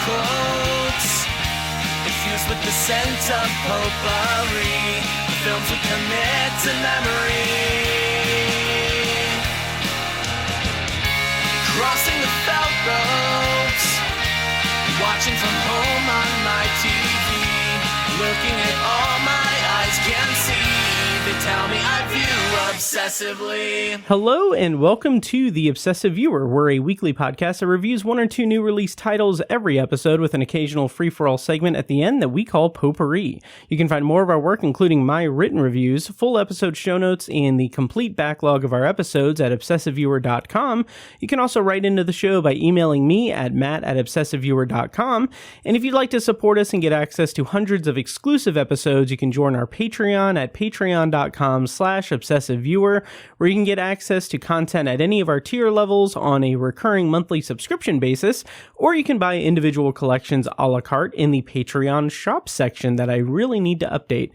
quotes, infused with the scent of potpourri. The films we commit to memory. Crossing the felt ropes, watching from home on my TV, looking at all my eyes can see. They tell me I view obsessively. Hello and welcome to The Obsessive Viewer. We're a weekly podcast that reviews one or two new release titles every episode with an occasional free-for-all segment at the end that we call Potpourri. You can find more of our work, including my written reviews, full episode show notes, and the complete backlog of our episodes at obsessiveviewer.com. You can also write into the show by emailing me at matt@obsessiveviewer.com. And if you'd like to support us and get access to hundreds of exclusive episodes, you can join our Patreon at patreon.com/obsessiveviewer, where you can get access to content at any of our tier levels on a recurring monthly subscription basis, or you can buy individual collections a la carte in the Patreon shop section that I really need to update.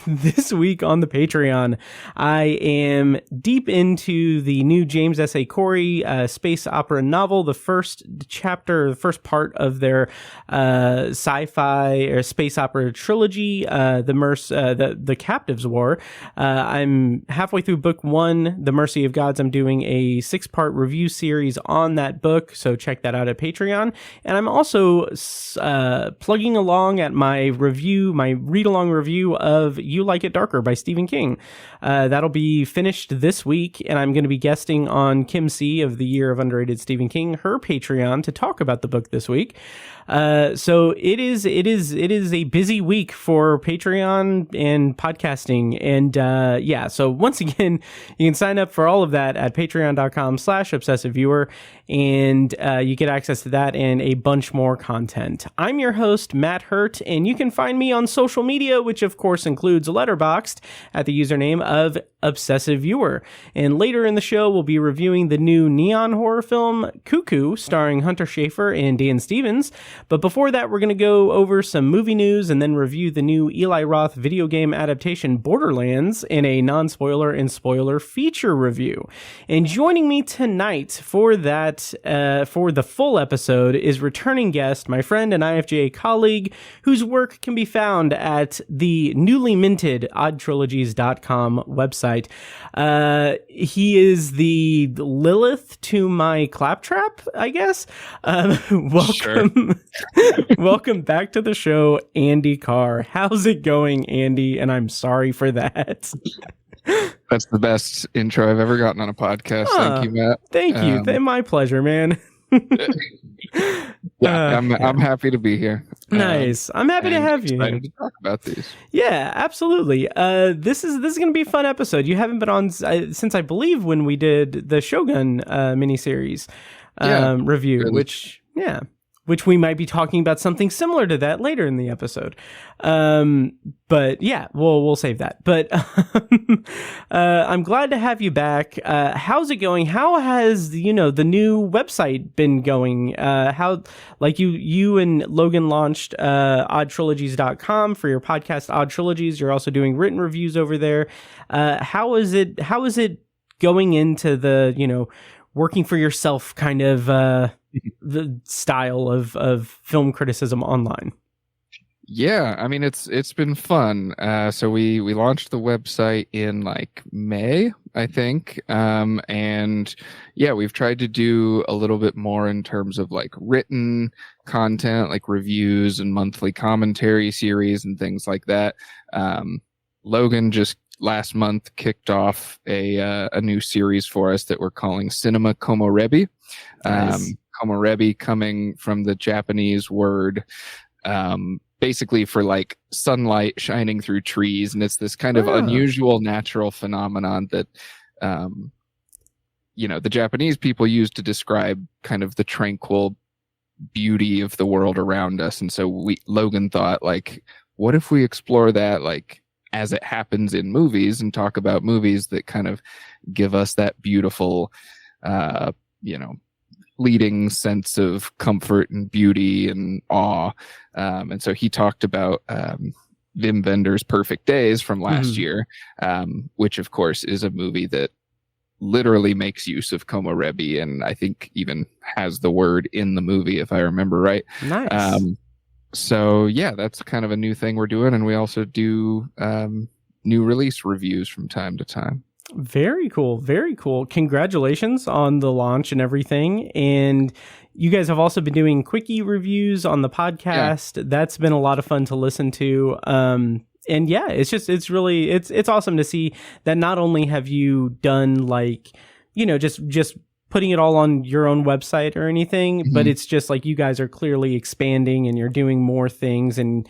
This week on the Patreon, I am deep into the new James S. A. Corey space opera novel, the first chapter, the first part of their sci-fi or space opera trilogy, the Captives War. I'm halfway through book one, The Mercy of Gods. I'm doing a 6-part review series on that book, so check that out at Patreon. And I'm also plugging along at my read-along review of You Like It Darker by Stephen King. That'll be finished this week, and I'm going to be guesting on Kim C. of the Year of Underrated Stephen King, her Patreon, to talk about the book this week. So it is a busy week for Patreon and podcasting. And, so once again, you can sign up for all of that at patreon.com/obsessiveviewer, and, you get access to that and a bunch more content. I'm your host, Matt Hurt, and you can find me on social media, which of course includes Letterboxd at the username of Obsessive Viewer. And later in the show, we'll be reviewing the new neon horror film Cuckoo, starring Hunter Schafer and Dan Stevens. But before that, we're going to go over some movie news and then review the new Eli Roth video game adaptation Borderlands in a non-spoiler and spoiler feature review. And joining me tonight for that, for the full episode, is returning guest, my friend and IFJA colleague, whose work can be found at the newly minted oddtrilogies.com website. He is the Lilith to my Claptrap, I guess. Welcome. Sure. Welcome back to the show, Andy Carr. How's it going, Andy? And I'm sorry for that. That's the best intro I've ever gotten on a podcast. Thank you, Matt. Thank you. My pleasure, man. I'm happy to be here. Nice. I'm happy to have you. Excited to talk about these. Yeah, absolutely. This is going to be a fun episode. You haven't been on since I believe when we did the Shogun miniseries review, which we might be talking about something similar to that later in the episode. But yeah, we'll save that. But I'm glad to have you back. How's it going? How has the new website been going? How, like, you and Logan launched oddtrilogies.com for your podcast Odd Trilogies. You're also doing written reviews over there. How is it going into the working for yourself kind of the style of film criticism online? Yeah, I mean, it's been fun. So we launched the website in like May, I think. And yeah, we've tried to do a little bit more in terms of like written content, like reviews and monthly commentary series and things like that. Logan just last month kicked off a new series for us that we're calling Cinema Komorebi. Nice. Komorebi coming from the Japanese word, basically for like sunlight shining through trees. And it's this kind of unusual natural phenomenon that, the Japanese people use to describe kind of the tranquil beauty of the world around us. And so Logan thought, like, what if we explore that, like, as it happens in movies, and talk about movies that kind of give us that beautiful, fleeting sense of comfort and beauty and awe. And so he talked about Wim Wenders' Perfect Days from last year, which of course is a movie that literally makes use of Komorebi, and I think even has the word in the movie, if I remember right. Nice. So yeah, that's kind of a new thing we're doing, and we also do new release reviews from time to time. Very cool. Very cool. Congratulations on the launch and everything. And you guys have also been doing quickie reviews on the podcast. Yeah. That's been a lot of fun to listen to. And yeah, it's awesome to see that not only have you done like, just putting it all on your own website or anything, but it's just like you guys are clearly expanding and you're doing more things, and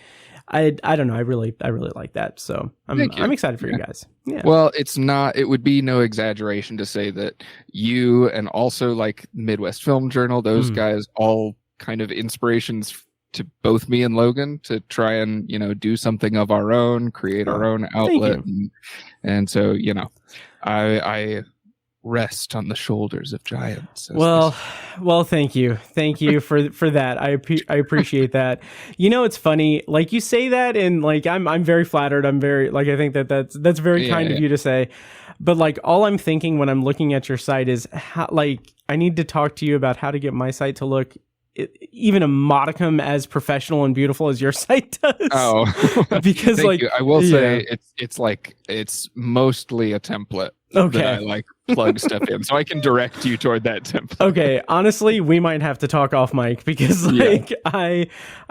I don't know, I really like that. So I'm excited for you guys. Yeah. Well, it would be no exaggeration to say that you and also like Midwest Film Journal, those guys all kind of inspirations to both me and Logan to try and, do something of our own, create our own outlet. And so, I rest on the shoulders of giants. Well, thank you for that. I appreciate that. It's funny, like you say that, and like I'm very flattered. I'm very like, I think that's very kind of you to say. But like all I'm thinking when I'm looking at your site is how, like, I need to talk to you about how to get my site to look even a modicum as professional and beautiful as your site does. Oh, because like I will say it's mostly a template. Okay. That I like plug stuff in, so I can direct you toward that template. Okay, honestly, we might have to talk off mic because like I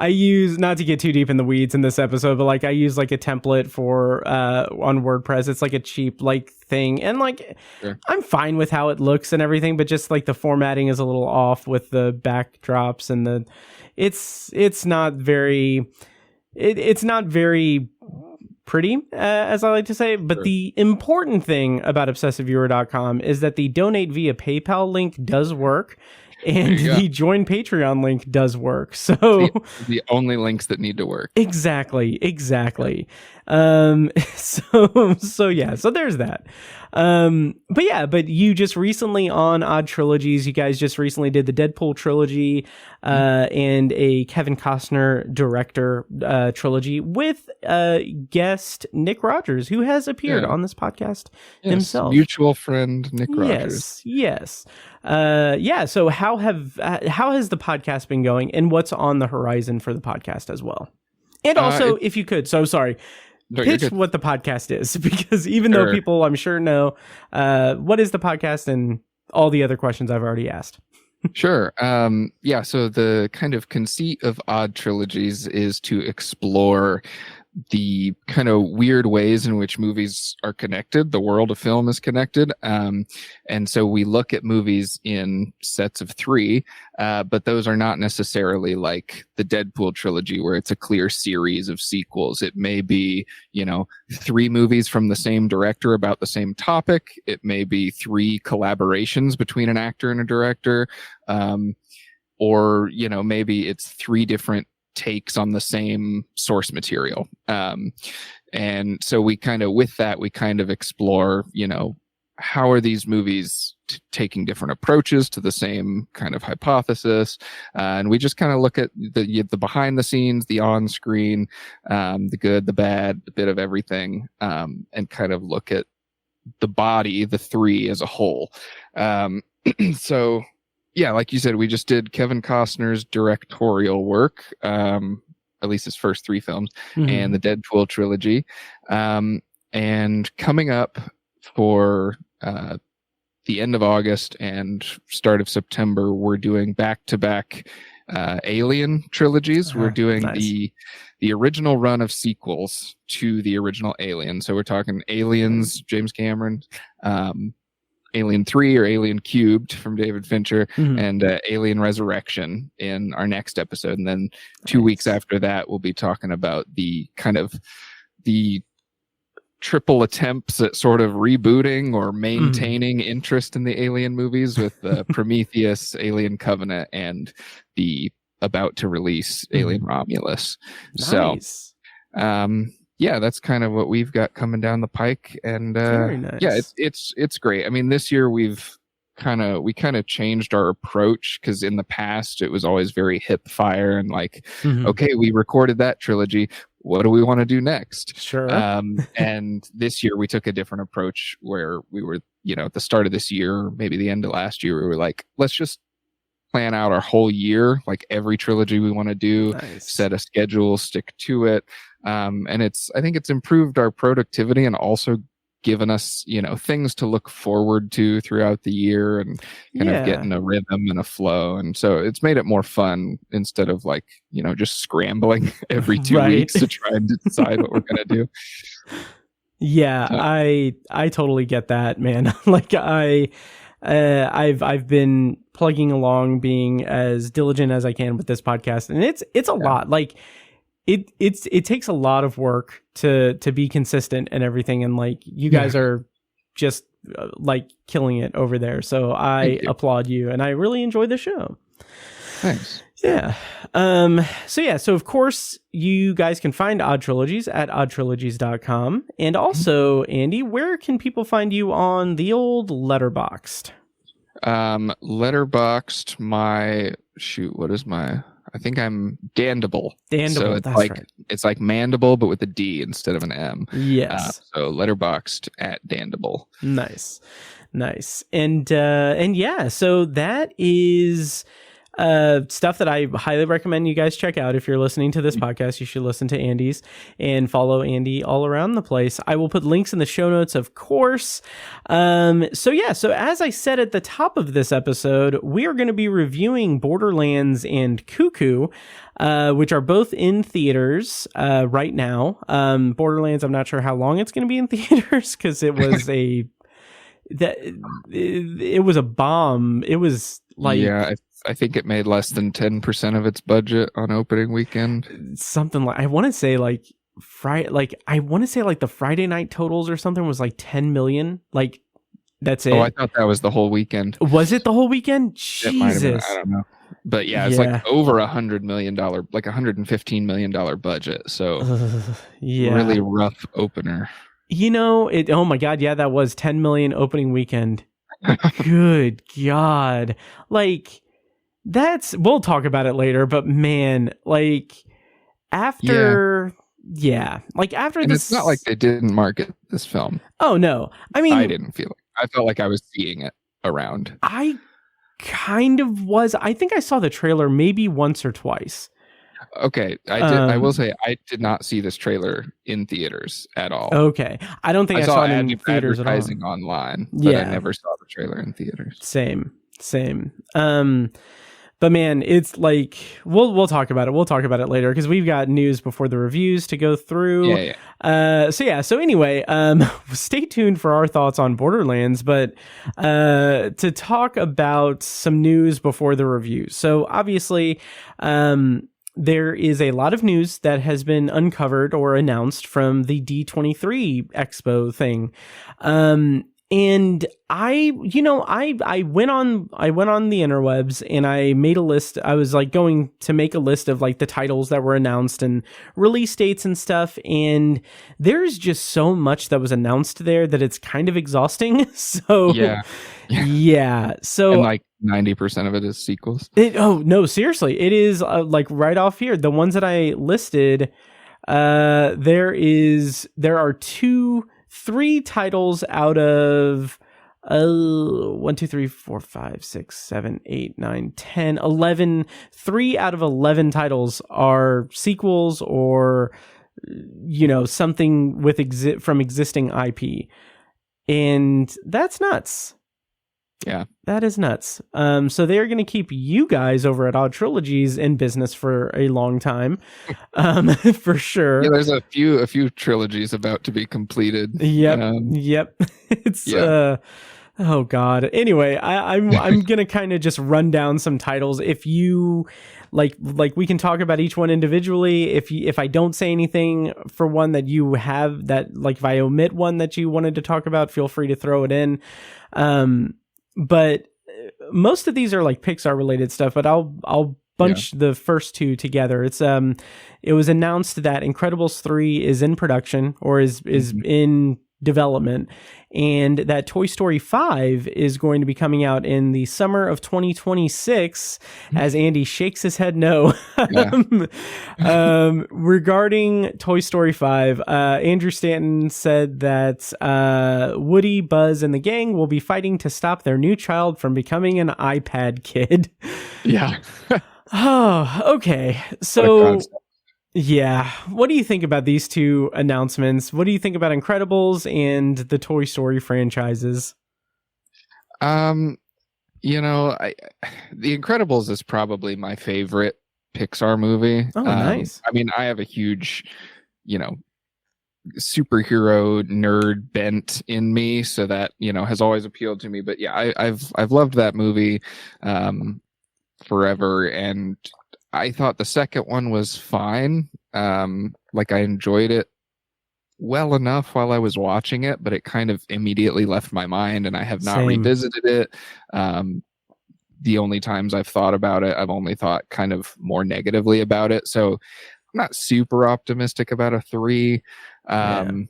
use, not to get too deep in the weeds in this episode, but like I use like a template for on WordPress. It's like a cheap like thing, and like I'm fine with how it looks and everything, but just like the formatting is a little off with the backdrops and it's not very pretty, as I like to say. But the important thing about ObsessiveViewer.com is that the donate via PayPal link does work, and the join Patreon link does work. So the only links that need to work. Exactly. So there's that. But you just recently on Odd Trilogies, you guys just recently did the Deadpool trilogy, and a Kevin Costner director trilogy with guest Nick Rogers, who has appeared on this podcast himself. Mutual friend Nick Rogers. Yes. So how has the podcast been going, and what's on the horizon for the podcast as well? And also, if you could, so sorry, pitch what the podcast is, because even though people I'm sure know, what is the podcast and all the other questions I've already asked. Sure. So the kind of conceit of Odd Trilogies is to explore the kind of weird ways in which movies are connected. The world of film is connected. And so we look at movies in sets of 3, but those are not necessarily like the Deadpool trilogy where it's a clear series of sequels. It may be, 3 movies from the same director about the same topic. It may be 3 collaborations between an actor and a director. Or, maybe it's 3 different takes on the same source material. And so we kind of explore, how are these movies taking different approaches to the same kind of hypothesis. And we just kind of look at the behind the scenes, the on screen, the good, the bad, a bit of everything, and kind of look at the body, the 3 as a whole. So yeah, like you said, we just did Kevin Costner's directorial work, at least his first 3 films, and the Deadpool trilogy. And coming up for the end of August and start of September, we're doing back-to-back Alien trilogies. We're doing the original run of sequels to the original Alien. So we're talking Aliens, James Cameron, Alien 3 or Alien Cubed from David Fincher, and Alien Resurrection in our next episode. And then 2 weeks after that, we'll be talking about the kind of the triple attempts at sort of rebooting or maintaining interest in the Alien movies with Prometheus, Alien Covenant, and the about to release Alien Romulus. Nice. So, that's kind of what we've got coming down the pike. And very nice. It's great. I mean, this year we kind of changed our approach, because in the past it was always very hip fire and like, okay, we recorded that trilogy. what do we want to do next? Sure. And this year we took a different approach where we were, at the start of this year, maybe the end of last year, we were like, let's just plan out our whole year, like every trilogy we want to do, set a schedule, stick to it. And I think it's improved our productivity and also given us, things to look forward to throughout the year and kind of getting a rhythm and a flow. And so it's made it more fun instead of like, just scrambling every 2 weeks to try and decide what we're going to do. Yeah, I totally get that, man. Like I've been plugging along, being as diligent as I can with this podcast, and it's a lot. Like it takes a lot of work to be consistent and everything, and like you guys are just like killing it over there. So I applaud you, and I really enjoy the show. Thanks. Yeah. So of course you guys can find Odd Trilogies at oddtrilogies.com. And also, Andy, where can people find you on the old Letterboxd? Letterboxd, I think I'm Dandible. So it's it's like Mandible, but with a D instead of an M. Yes. So Letterboxd at Dandible. Nice. And yeah, so that is stuff that I highly recommend you guys check out. If you're listening to this podcast, you should listen to Andy's and follow Andy all around the place. I will put links in the show notes, of course. So as I said at the top of this episode, we are going to be reviewing Borderlands and Cuckoo, which are both in theaters right now. Borderlands, I'm not sure how long it's going to be in theaters because it was it was a bomb. It was like I think it made less than 10% of its budget on opening weekend. Something like, I want to say like the Friday night totals or something was like 10 million. Like that's it. Oh, I thought that was the whole weekend. Was it the whole weekend? Jesus. It might have been, I don't know. But it's like over $100 million, like $115 million budget. So really rough opener. Oh my God. Yeah, that was 10 million opening weekend. Good God. Like, we'll talk about it later, but man, like after after and this, it's not like they didn't market this film. Oh no. I mean, I didn't feel it. I felt like I was seeing it around. I kind of was. I think I saw the trailer maybe once or twice. Okay, I will say I did not see this trailer in theaters at all. Okay, I don't think I saw it in theaters at all. Advertising online, but I never saw the trailer in theaters. Same. But man, it's like we'll talk about it. We'll talk about it later because we've got news before the reviews to go through. So anyway, stay tuned for our thoughts on Borderlands. But to talk about some news before the reviews. So obviously, there is a lot of news that has been uncovered or announced from the D23 Expo thing. And I went on the interwebs and I made a list. I was like going to make a list of like the titles that were announced and release dates and stuff. And there's just so much that was announced there that it's kind of exhausting. So So and like 90% of it is sequels. No, seriously, it is like right off here. The ones that I listed, there are 3 titles out of 1, 2, 3, 4, 5, 6, 7, 8, 9, 10, 11. 3 out of 11 titles are sequels or something with from existing IP, and that's nuts. Yeah, that is nuts. So they're going to keep you guys over at Odd Trilogies in business for a long time, for sure. Yeah, there's a few trilogies about to be completed. Yep. It's oh God. Anyway, I'm gonna kind of just run down some titles. If you like we can talk about each one individually. If I don't say anything for one that you have that, like if I omit one that you wanted to talk about, feel free to throw it in. But most of these are like Pixar related stuff, but I'll bunch the first 2 together. It was announced that Incredibles 3 is in production or is in development, and that Toy Story 5 is going to be coming out in the summer of 2026, as Andy shakes his head no. Regarding Toy Story 5, Andrew Stanton said that Woody, Buzz, and the gang will be fighting to stop their new child from becoming an iPad kid. Yeah. Oh, okay. So... yeah. What do you think about these two announcements? What do you think about Incredibles and the Toy Story franchises? The Incredibles is probably my favorite Pixar movie. Oh, nice. I mean, I have a huge, superhero nerd bent in me, so that, has always appealed to me. But yeah, I've loved that movie forever, and I thought the second one was fine. I enjoyed it well enough while I was watching it, but it kind of immediately left my mind, and I have not revisited it. The only times I've thought about it, I've only thought kind of more negatively about it. So I'm not super optimistic about a 3. And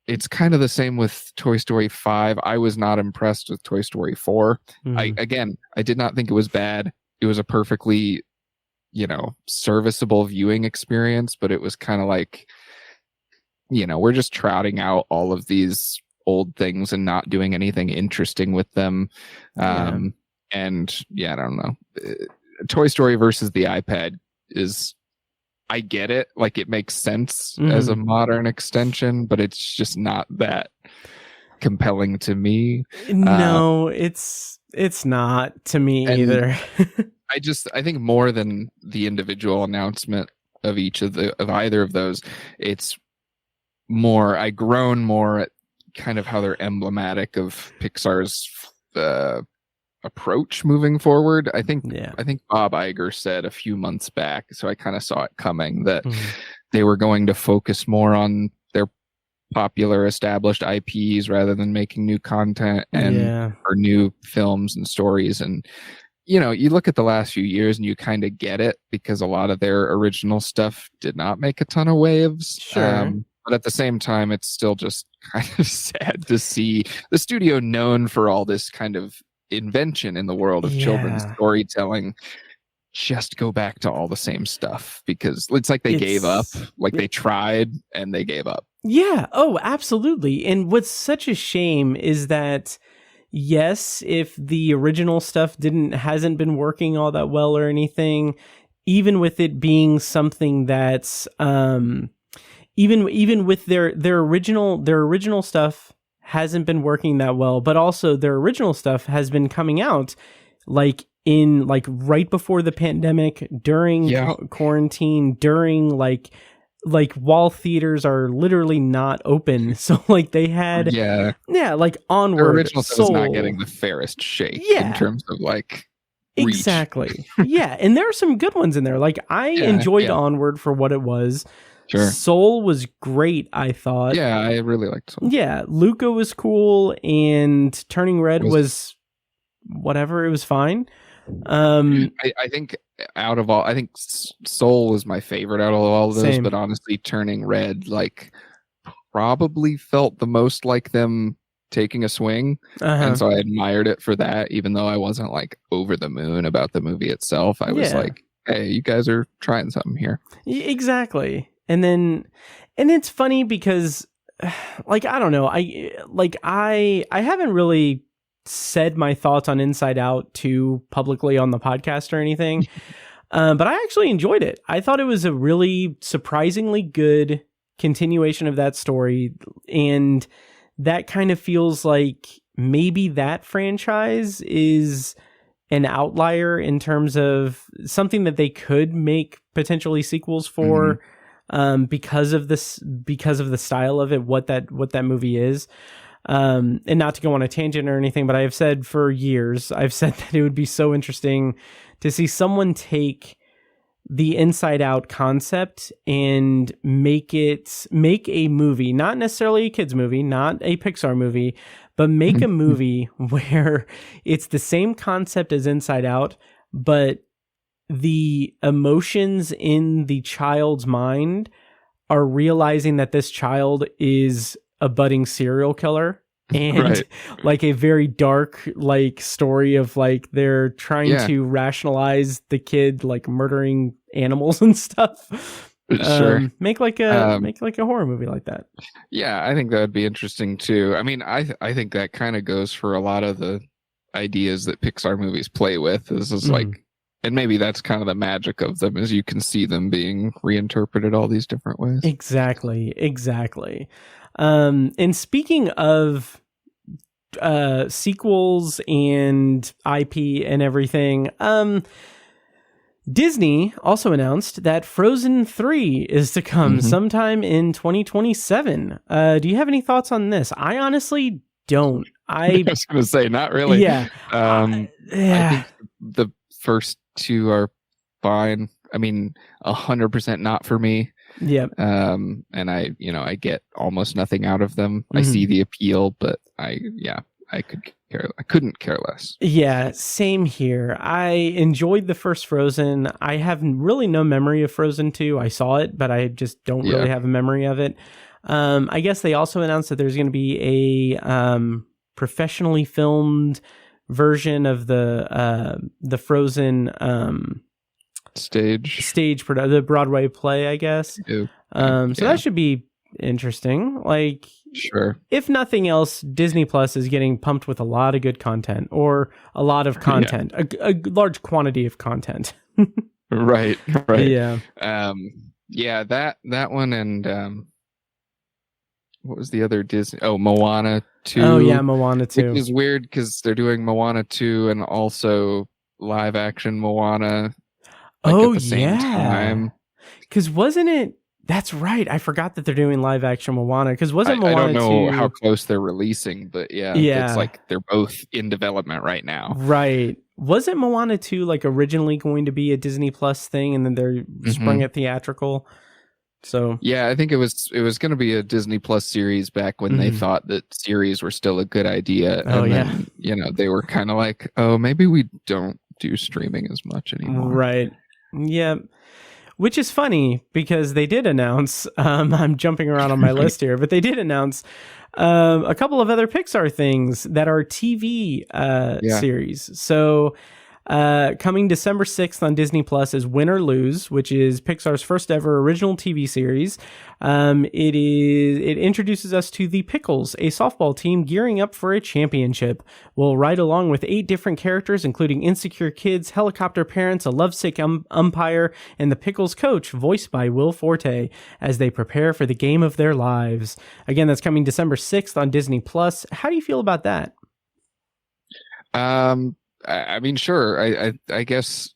it's kind of the same with Toy Story 5. I was not impressed with Toy Story 4. I did not think it was bad. It was a perfectly, serviceable viewing experience, but it was kind of like, we're just trotting out all of these old things and not doing anything interesting with them. And I don't know. Toy Story versus the iPad I get it. Like, it makes sense as a modern extension, but it's just not that compelling to me. No, it's not to me either. I think more than the individual announcement of either of those, it's more, I groan more at kind of how they're emblematic of Pixar's approach moving forward. I think Bob Iger said a few months back, so I kind of saw it coming, that they were going to focus more on their popular established IPs rather than making new content or new films and stories. And you look at the last few years and you kind of get it, because a lot of their original stuff did not make a ton of waves. Sure. But at the same time, it's still just kind of sad to see the studio known for all this kind of invention in the world of children's storytelling just go back to all the same stuff, because it's like they gave up. Like, they tried and they gave up. Yeah. Oh, absolutely. And what's such a shame is that, yes, if the original stuff hasn't been working all that well or anything, even with it being something that's even with their original stuff hasn't been working that well, but also their original stuff has been coming out right before the pandemic, during quarantine, during like while theaters are literally not open. So like they had like Onward, their original stuff Soul, is not getting the fairest shake in terms of like reach. Exactly. Yeah, and there are some good ones in there. Like I enjoyed Onward for what it was. Sure. Soul was great, I thought. Yeah, I really liked Soul. Yeah, Luca was cool, and Turning Red was whatever. It was fine. I think I think Soul was my favorite out of all of those, but honestly, Turning Red probably felt the most like them taking a swing, and so I admired it for that, even though I wasn't like over the moon about the movie itself. I was like, hey, you guys are trying something here. Exactly. And it's funny because like, I don't know, I haven't really said my thoughts on Inside Out too publicly on the podcast or anything. But I actually enjoyed it. I thought it was a really surprisingly good continuation of that story. And that kind of feels like maybe that franchise is an outlier in terms of something that they could make potentially sequels for, because of the style of it, what that movie is. And not to go on a tangent or anything, but I have said for years, that it would be so interesting to see someone take the Inside Out concept and make a movie, not necessarily a kids movie, not a Pixar movie, but make a movie where it's the same concept as Inside Out, but the emotions in the child's mind are realizing that this child is a budding serial killer. And like a very dark like story of like they're trying to rationalize the kid like murdering animals and stuff. Sure. Make like a horror movie like that. Yeah, I think that would be interesting too. I mean, I think that kind of goes for a lot of the ideas that Pixar movies play with. This is like, and maybe that's kind of the magic of them, is you can see them being reinterpreted all these different ways. Exactly. And speaking of sequels and IP and everything, Disney also announced that Frozen 3 is to come sometime in 2027. Do you have any thoughts on this? I honestly don't. I was going to say, not really. Yeah. I think the first two are fine. I mean, 100% not for me. Yeah. And I get almost nothing out of them. I see the appeal, but I couldn't care less. Yeah, same here. I enjoyed the first Frozen. I have really no memory of Frozen 2. I saw it, but I just don't really have a memory of it. I guess they also announced that there's going to be a professionally filmed version of the Frozen stage production, the Broadway play, I guess. So that should be interesting. Like, sure. If nothing else, Disney Plus is getting pumped with a lot of good content, or a lot of content, a large quantity of content. Right. Yeah. That one, and what was the other Disney? Oh, Moana 2. Oh yeah, Moana 2. Which is weird because they're doing Moana 2 and also live action Moana. At the same time. Because wasn't it? That's right. I forgot that they're doing live action Moana. Because wasn't Moana 2? I don't know how close they're releasing, but it's like they're both in development right now. Right. Wasn't Moana 2 like originally going to be a Disney Plus thing, and then they sprung it theatrical? So yeah, I think it was going to be a Disney Plus series back when they thought that series were still a good idea. And then, they were kind of like, oh, maybe we don't do streaming as much anymore. Right. Yeah. Which is funny because they did announce, I'm jumping around on my list here, but they did announce a couple of other Pixar things that are TV series. So coming December 6th on Disney Plus is Win or Lose, which is Pixar's first ever original TV series. It introduces us to the Pickles, a softball team gearing up for a championship. We'll ride along with 8 different characters, including insecure kids, helicopter parents, a lovesick umpire, and the Pickles coach, voiced by Will Forte, as they prepare for the game of their lives. Again, that's coming December 6th on Disney Plus. How do you feel about that? I mean, sure. I guess,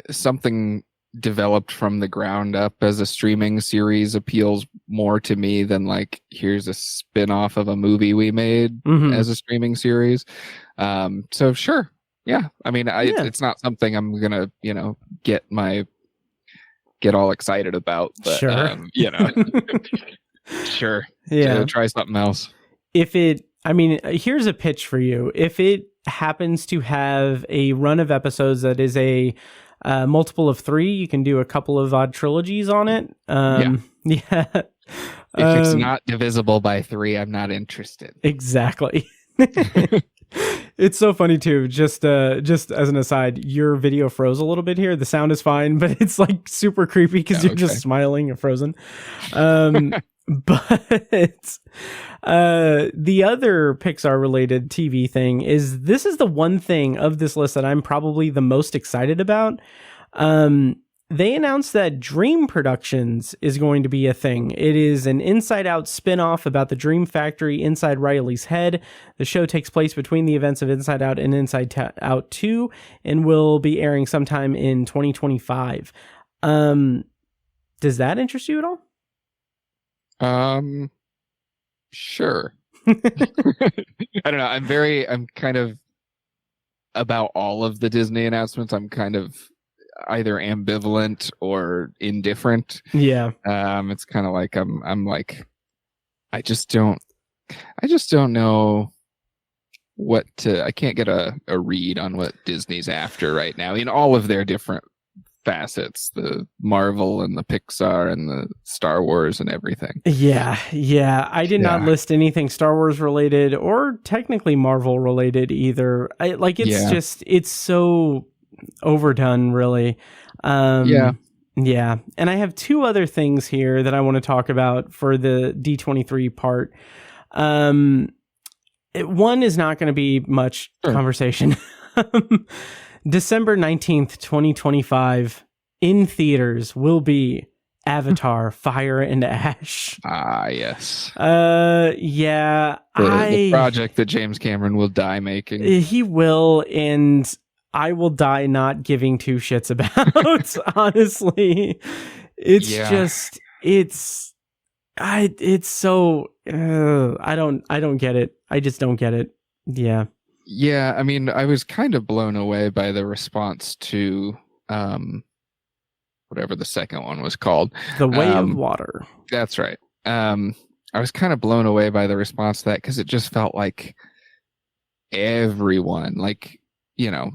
something developed from the ground up as a streaming series appeals more to me than like, here's a spin-off of a movie we made as a streaming series. So sure. Yeah. I mean, it's not something I'm going to, get all excited about, but, sure. Sure. Yeah. Try something else. Here's a pitch for you. If it happens to have a run of episodes that is a multiple of 3, you can do a couple of odd trilogies on it. Yeah. If it's not divisible by 3, I'm not interested. Exactly. It's so funny too. Just as an aside, your video froze a little bit here. The sound is fine, but it's like super creepy because you're just smiling and frozen. But the other Pixar related TV thing is, this is the one thing of this list that I'm probably the most excited about. They announced that Dream Productions is going to be a thing. It is an Inside Out spin-off about the Dream Factory inside Riley's head. The show takes place between the events of Inside Out and Inside Out 2 and will be airing sometime in 2025. Does that interest you at all? Sure. I don't know. I'm kind of, about all of the Disney announcements, I'm kind of either ambivalent or indifferent. Yeah. It's kind of like I'm like, I just don't know I can't get a read on what Disney's after right now in all of their different facets, the Marvel and the Pixar and the Star Wars and everything. Yeah. I did not list anything Star Wars related or technically Marvel related either. It's so overdone, really. Yeah. And I have two other things here that I want to talk about for the D23 part. One is not going to be much conversation. December 19th, 2025, in theaters will be Avatar, Fire and Ash. Ah, yes. The project that James Cameron will die making. He will, and I will die not giving two shits about. Honestly, it's so I don't get it. I just don't get it. Yeah. Yeah, I mean, I was kind of blown away by the response to whatever the second one was called. The Way of Water. That's right. I was kind of blown away by the response to that because it just felt like everyone, like, you know,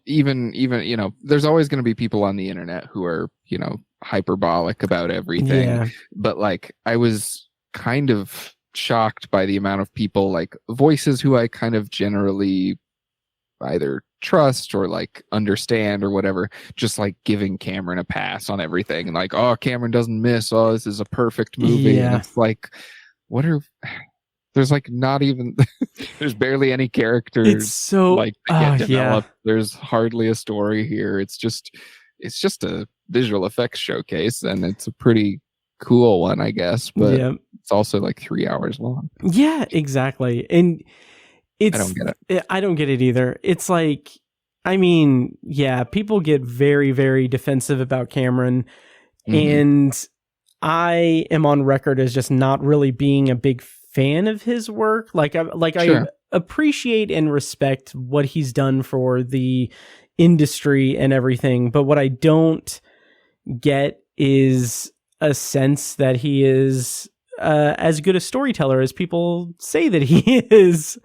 even you know, there's always going to be people on the internet who are, you know, hyperbolic about everything. Yeah. But like, I was kind of shocked by the amount of people, like voices who I kind of generally either trust or like understand or whatever, just like giving Cameron a pass on everything and like, oh, Cameron doesn't miss, oh, this is a perfect movie. Yeah. And it's like, there's like not even there's barely any characters. It's so like that get developed. Yeah. There's hardly a story here. It's just a visual effects showcase, and it's a pretty cool one, I guess, but it's also like 3 hours long. Yeah, exactly. And I don't get it. I don't get it either. It's like, I mean, yeah, people get very, very defensive about Cameron, and I am on record as just not really being a big fan of his work. Like I appreciate and respect what he's done for the industry and everything, but what I don't get is a sense that he is as good a storyteller as people say that he is.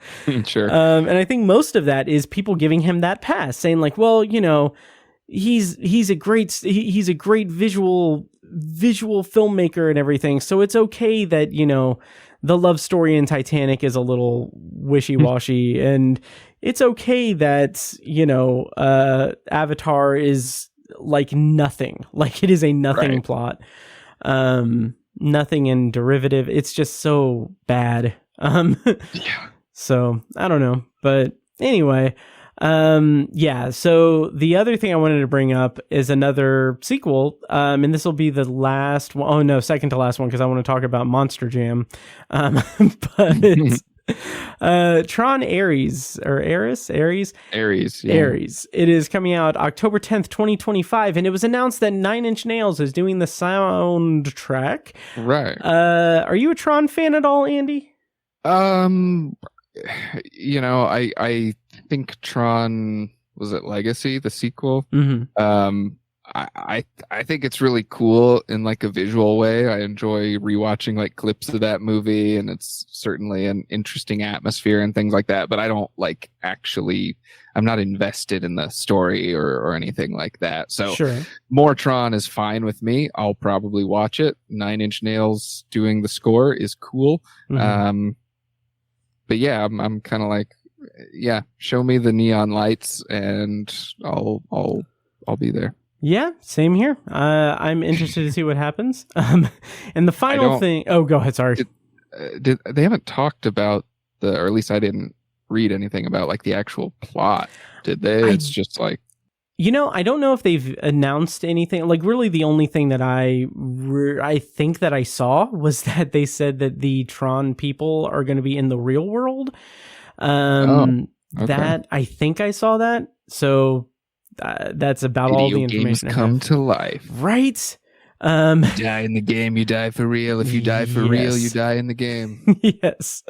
Sure. And I think most of that is people giving him that pass, saying like, well, you know, he's a great visual filmmaker and everything, so it's okay that, you know, the love story in Titanic is a little wishy-washy, and it's okay that, you know, Avatar is like nothing. Like, it is a nothing plot. Nothing in derivative. It's just so bad. So I don't know, but anyway, so the other thing I wanted to bring up is another sequel, and this will be the last one. Oh no, second to last one, because I want to talk about Monster Jam. But Tron Ares. It is coming out October 10th, 2025, and it was announced that Nine Inch Nails is doing the soundtrack. Right. Are you a Tron fan at all, Andy? You know, I think Tron, was it Legacy, the sequel? I think it's really cool in like a visual way. I enjoy rewatching like clips of that movie, and it's certainly an interesting atmosphere and things like that. But I don't like I'm not invested in the story or anything like that. So more Tron is fine with me. I'll probably watch it. Nine Inch Nails doing the score is cool. But yeah, I'm kind of like, yeah, show me the neon lights and I'll be there. Yeah, same here. I'm interested to see what happens. And the final thing. Oh, go ahead. Sorry. They haven't talked about or at least I didn't read anything about like the actual plot. Did they? It's just like, you know, I don't know if they've announced anything. Like, really, the only thing that I think that I saw was that they said that the Tron people are going to be in the real world. That I think I saw that. So that's about all the information. Games come to life, right? You die in the game, you die for real. If you die for real, you die in the game. Yes.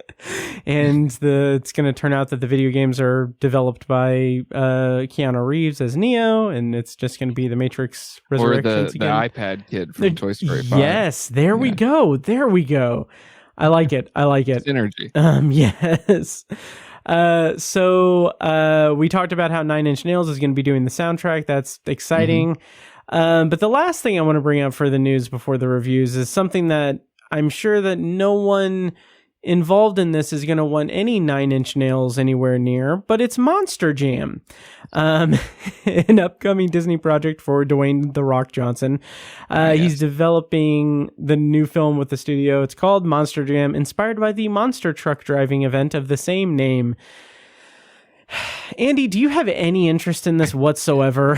And it's going to turn out that the video games are developed by Keanu Reeves as Neo, and it's just going to be the Matrix Resurrections or the iPad kid from Toy Story 5. Yes, there we go. I like it. Synergy. Yes. We talked about how Nine Inch Nails is going to be doing the soundtrack. That's exciting. But the last thing I want to bring up for the news before the reviews is something that I'm sure that no one involved in this is going to want any Nine Inch Nails anywhere near, but it's Monster Jam, an upcoming Disney project for Dwayne "The Rock" Johnson. He's developing the new film with the studio. It's called Monster Jam, inspired by the monster truck driving event of the same name. Andy, do you have any interest in this whatsoever?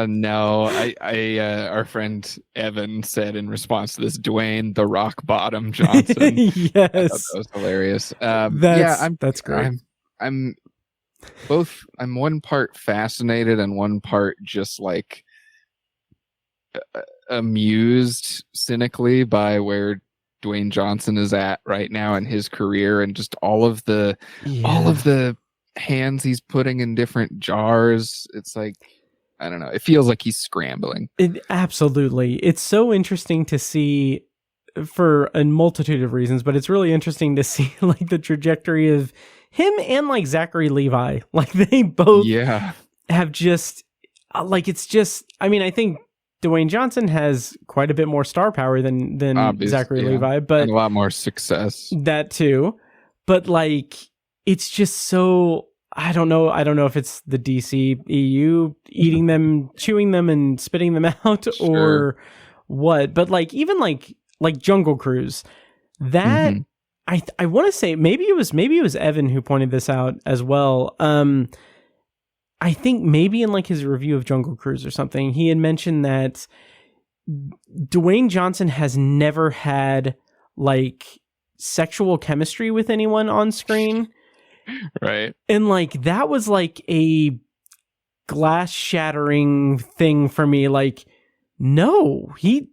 No, our friend Evan said in response to this, Dwayne "The Rock Bottom" Johnson. Yes, I thought that was hilarious. That's great. I'm one part fascinated and one part just like amused cynically by where Dwayne Johnson is at right now in his career, and just all of the hands he's putting in different jars. It's like, I don't know, it feels like he's scrambling. Absolutely. It's so interesting to see for a multitude of reasons, but it's really interesting to see like the trajectory of him and like Zachary Levi. Like they both have just like, it's just, I mean, I think Dwayne Johnson has quite a bit more star power than Zachary Levi, but and a lot more success. That too. But like, it's just so, I don't know if it's the DC EU eating them, chewing them and spitting them out or what, but like even like Jungle Cruise, that I want to say maybe it was Evan who pointed this out as well. I think maybe in like his review of Jungle Cruise or something, he had mentioned that Dwayne Johnson has never had like sexual chemistry with anyone on screen. Right. And like that was like a glass shattering thing for me. Like, no, he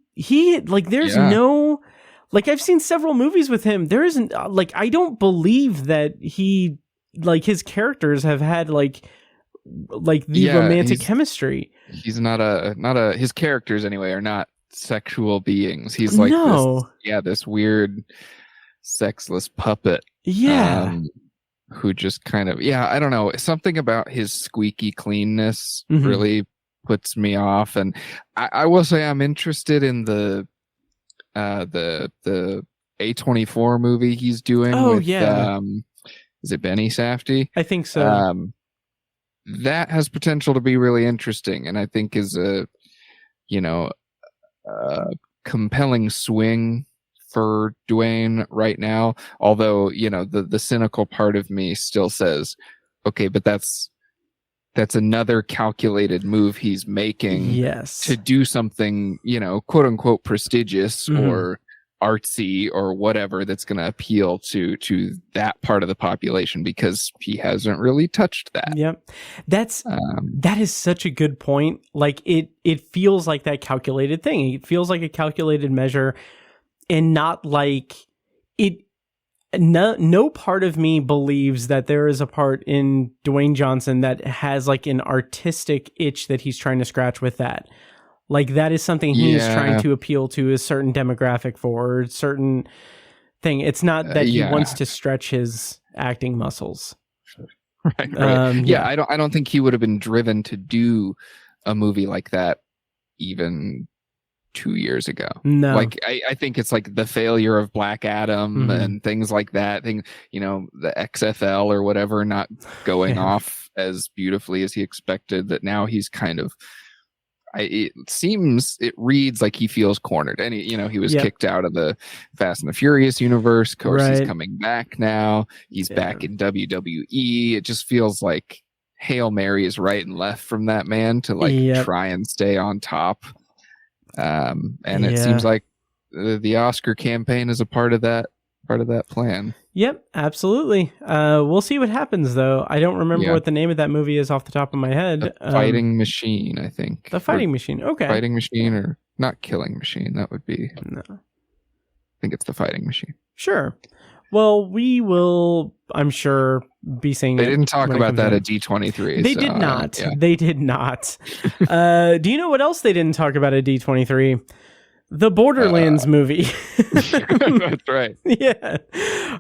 like there's no, like I've seen several movies with him. There isn't like, I don't believe that he, like his characters have had like the romantic chemistry. He's not his characters anyway are not sexual beings. He's like this weird sexless puppet. Who just kind of, I don't know, something about his squeaky cleanness really puts me off. And I will say I'm interested in the A24 movie he's doing with is it Benny Safdie? I think so. That has potential to be really interesting, and I think is a compelling swing for Dwayne right now. Although, the cynical part of me still says, okay, but that's another calculated move he's making to do something, quote unquote prestigious or artsy or whatever that's going to appeal to that part of the population, because he hasn't really touched that. Yep. That is such a good point. Like it feels like that calculated thing. It feels like a calculated measure. And not like it. No part of me believes that there is a part in Dwayne Johnson that has like an artistic itch that he's trying to scratch with that. Like that is something he's trying to appeal to a certain demographic for, or a certain thing. It's not that he wants to stretch his acting muscles. Right. I don't think he would have been driven to do a movie like that even 2 years ago. No, like I think it's like the failure of Black Adam and things like that. The XFL or whatever not going off as beautifully as he expected. That now he's kind of. It reads like he feels cornered, and he was kicked out of the Fast and the Furious universe. Of course, he's coming back now. He's back in WWE. It just feels like Hail Mary is right and left from that man to try and stay on top. And it seems like the Oscar campaign is a part of that plan. Yep, absolutely. We'll see what happens, though. I don't remember what the name of that movie is off the top of my head. The Fighting Machine, I think. The Fighting Machine. Okay. Fighting Machine, or not Killing Machine. That would be. No. I think it's The Fighting Machine. Sure. Well, we will, I'm sure, be seeing. They didn't talk about that at D23. They did not. They did not. Do you know what else they didn't talk about at D23? The Borderlands movie. That's right. Yeah.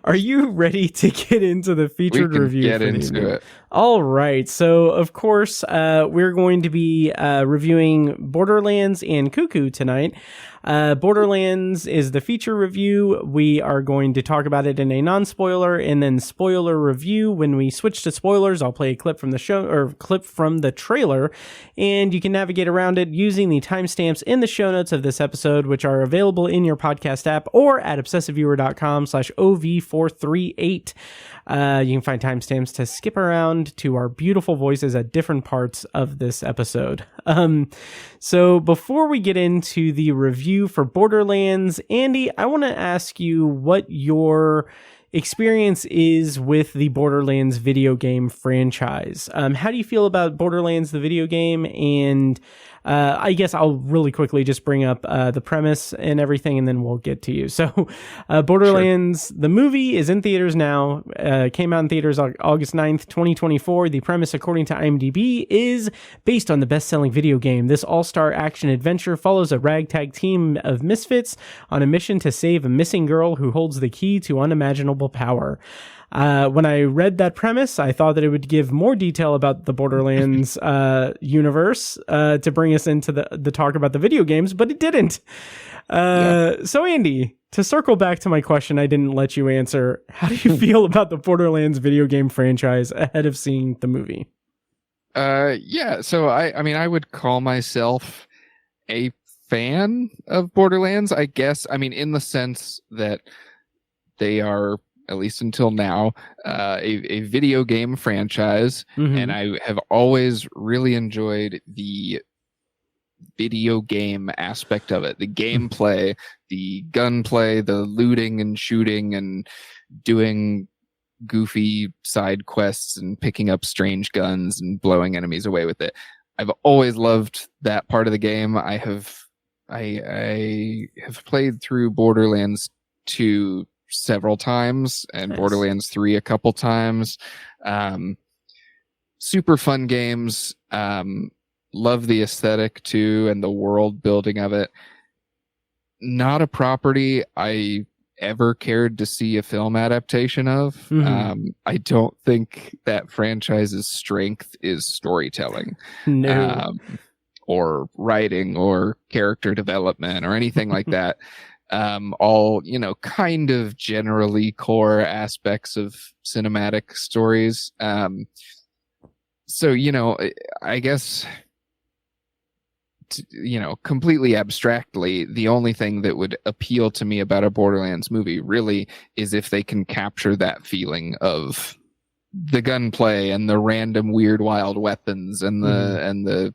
Are you ready to get into the featured review? Get into it. All right. So, of course, we're going to be reviewing Borderlands and Cuckoo tonight. Borderlands is the feature review. We are going to talk about it in a non-spoiler and then spoiler review. When we switch to spoilers, I'll play a clip from the show or clip from the trailer, and you can navigate around it using the timestamps in the show notes of this episode, which are available in your podcast app or at obsessiveviewer.com/OV438. You can find timestamps to skip around to our beautiful voices at different parts of this episode. So before we get into the review for Borderlands, Andy, I want to ask you what your experience is with the Borderlands video game franchise. How do you feel about Borderlands, the video game? And I guess I'll really quickly just bring up the premise and everything, and then we'll get to you. So Borderlands, the movie is in theaters now, came out in theaters August 9th, 2024. The premise, according to IMDb, is based on the best-selling video game. This all-star action adventure follows a ragtag team of misfits on a mission to save a missing girl who holds the key to unimaginable power. When I read that premise, I thought that it would give more detail about the Borderlands universe to bring us into the talk about the video games, but it didn't. So, Andy, to circle back to my question I didn't let you answer, how do you feel about the Borderlands video game franchise ahead of seeing the movie? So I mean, I would call myself a fan of Borderlands, I guess. I mean, in the sense that they are, at least until now, a video game franchise. Mm-hmm. And I have always really enjoyed the video game aspect of it, the gameplay, the gunplay, the looting and shooting and doing goofy side quests and picking up strange guns and blowing enemies away with it. I've always loved that part of the game. I have played through Borderlands 2 several times and nice. Borderlands 3 a couple times. Super fun games. Love the aesthetic too and the world building of it. Not a property I ever cared to see a film adaptation of. Mm-hmm. I don't think that franchise's strength is storytelling. No. Or writing or character development or anything like that. All, kind of generally core aspects of cinematic stories. So, I guess, completely abstractly, the only thing that would appeal to me about a Borderlands movie really is if they can capture that feeling of the gunplay and the random weird wild weapons and the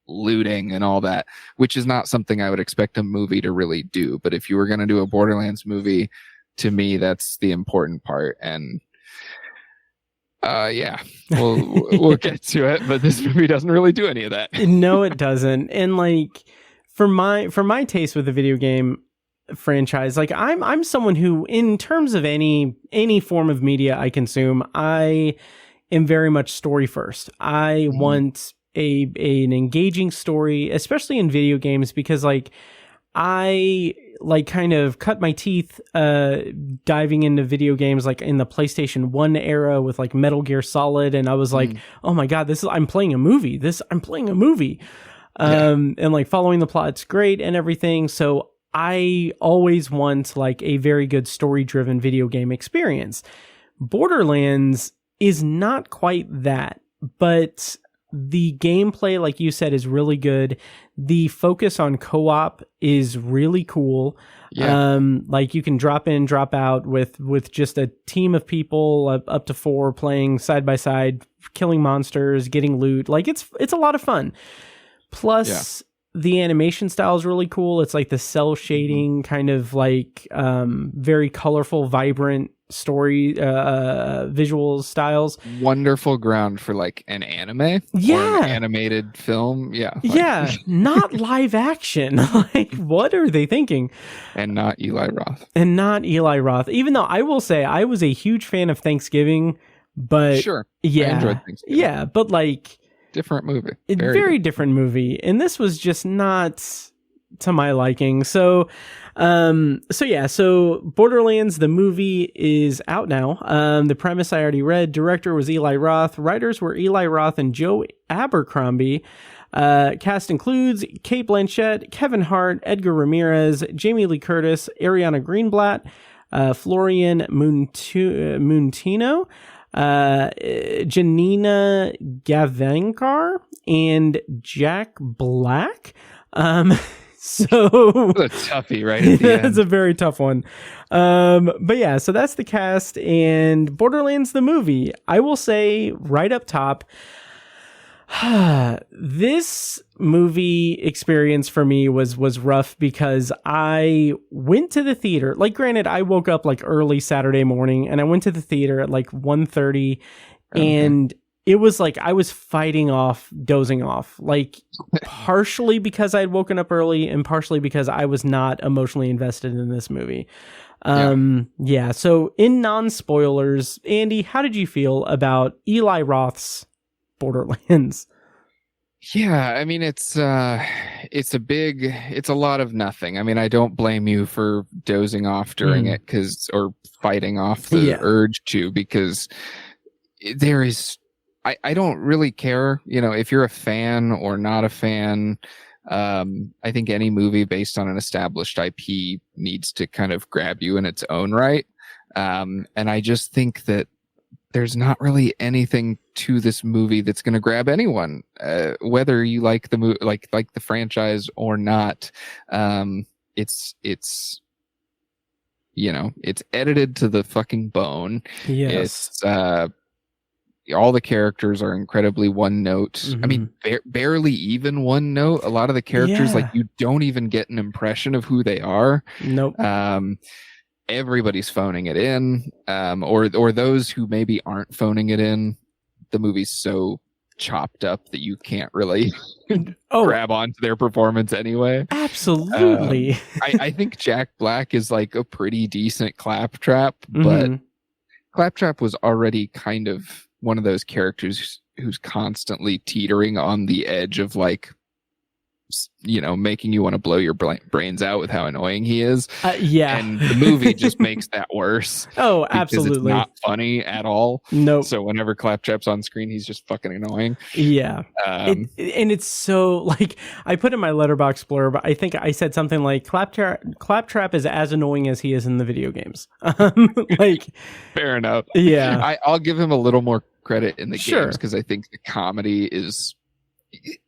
looting and all that, which is not something I would expect a movie to really do. But if you were going to do a Borderlands movie, to me, that's the important part. And we'll get to it. But this movie doesn't really do any of that. No, it doesn't. And for my taste with the video game franchise, I'm someone who, in terms of any form of media I consume, I am very much story first. I want an engaging story, especially in video games, because I kind of cut my teeth diving into video games in the PlayStation 1 era with Metal Gear Solid, and I was oh my god, I'm playing a movie. And following the plot's great and everything. So I always want a very good story-driven video game experience. Borderlands is not quite that, but the gameplay, like you said, is really good. The focus on co-op is really cool. Yeah. You can drop in, drop out with just a team of people, up to 4, playing side by side, killing monsters, getting loot. It's a lot of fun. Plus, the animation style is really cool. It's the cell shading, kind of very colorful, vibrant story visual styles. Wonderful ground for an anime or an animated film. Not live action. What are they thinking? And not Eli Roth. Even though I will say I was a huge fan of Thanksgiving, but sure, I enjoyed Thanksgiving. But different movie. Very different movie. And this was just not to my liking. So Borderlands the movie is out now. The premise I already read. Director was Eli Roth. Writers were Eli Roth and Joe Abercrombie. Cast includes Cate Blanchett, Kevin Hart, Edgar Ramirez, Jamie Lee Curtis, Ariana Greenblatt, Florian Muntino, Janina Gavankar, and Jack Black. So a toughie right at the end. That's a very tough one. But yeah, so that's the cast and Borderlands the movie. I will say right up top, this movie experience for me was rough because I went to the theater. Like, granted, I woke up like early Saturday morning and I went to the theater at like 1:30, and it was like I was fighting off dozing off, like partially because I had woken up early and partially because I was not emotionally invested in this movie. So in non-spoilers, Andy, how did you feel about Eli Roth's Borderlands? Yeah, I mean, it's a lot of nothing. I mean, I don't blame you for dozing off during it or fighting off the urge to, because there is, I don't really care, if you're a fan or not a fan. I think any movie based on an established IP needs to kind of grab you in its own right. And I just think that there's not really anything to this movie that's going to grab anyone, whether you like the movie, like the franchise or not. It's edited to the fucking bone. Yes. It's, all the characters are incredibly one note. I mean, barely even one note. A lot of the characters, like, you don't even get an impression of who they are. Nope. Everybody's phoning it in, or those who maybe aren't phoning it in. The movie's so chopped up that you can't really grab onto their performance anyway. Absolutely. I think Jack Black is like a pretty decent Claptrap, but Claptrap was already kind of one of those characters who's constantly teetering on the edge of, like, making you want to blow your brains out with how annoying he is. And the movie just makes that worse. Oh, absolutely. It's not funny at all. No. So whenever Claptrap's on screen, he's just fucking annoying. Yeah. And it's so, like, I put in my Letterboxd blurb, I think I said something like Claptrap is as annoying as he is in the video games. Like, fair enough. Yeah. I'll give him a little more credit in the games because I think the comedy is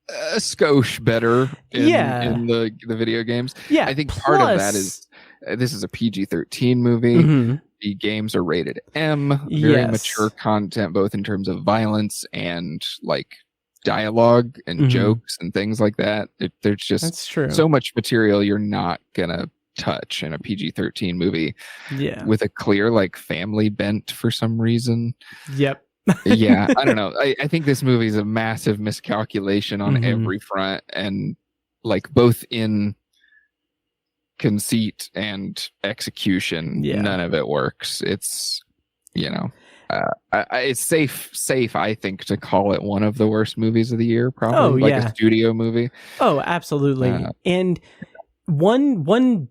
a skosh better in the video games. Yeah, I think part of that is this is a PG-13 movie. The games are rated M, very mature content, both in terms of violence and, like, dialogue and jokes and things like that. There's just so much material you're not gonna touch in a PG-13 movie. With a clear, like, family bent for some reason. I don't know. I think this movie is a massive miscalculation on every front, and, like, both in conceit and execution, none of it works. It's it's safe I think to call it one of the worst movies of the year, probably. A studio movie. Oh, absolutely. And one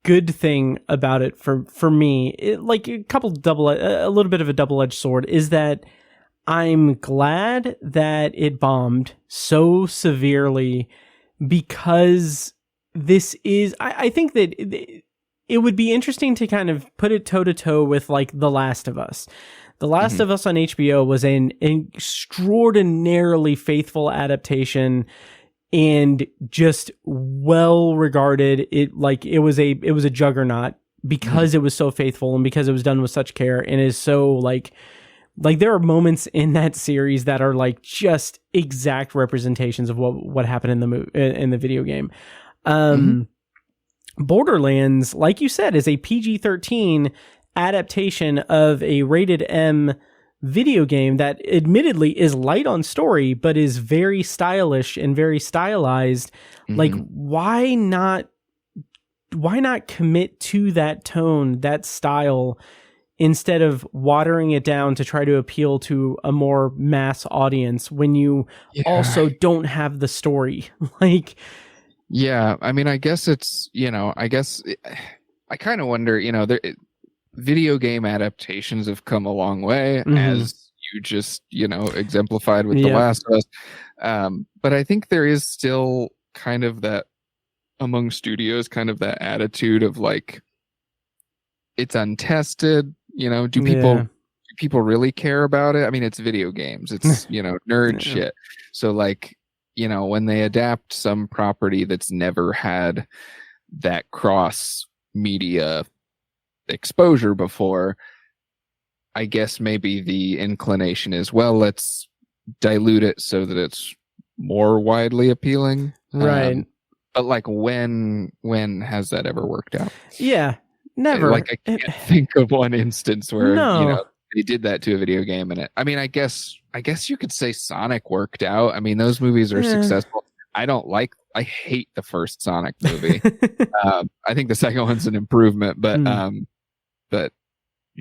good thing about it for me, like a little bit of a double-edged sword, is that I'm glad that it bombed so severely, because this is, I think that it would be interesting to kind of put it toe to toe with, like, The Last of Us. The Last of Us on HBO was an extraordinarily faithful adaptation and just well regarded. It was a juggernaut because it was so faithful and because it was done with such care and is so, like there are moments in that series that are, like, just exact representations of what happened in the video game. Borderlands, like you said, is a PG-13 adaptation of a rated M video game that admittedly is light on story, but is very stylish and very stylized. Like, why not commit to that tone, that style, instead of watering it down to try to appeal to a more mass audience when you also don't have the story? Like, Yeah, I mean, I guess it's, I kind of wonder, video game adaptations have come a long way, as you just, exemplified with The Last of Us. But I think there is still kind of that among studios, kind of that attitude of like, it's untested, do people really care about it? I mean, it's video games, it's, nerd shit. So like, when they adapt some property that's never had that cross media exposure before, I guess maybe the inclination is, well, let's dilute it so that it's more widely appealing. Right. But like when has that ever worked out? Yeah, never. Like I can't think of one instance where, they did that to a video game and I mean, I guess you could say Sonic worked out. I mean, those movies are successful. I hate the first Sonic movie. I think the second one's an improvement, but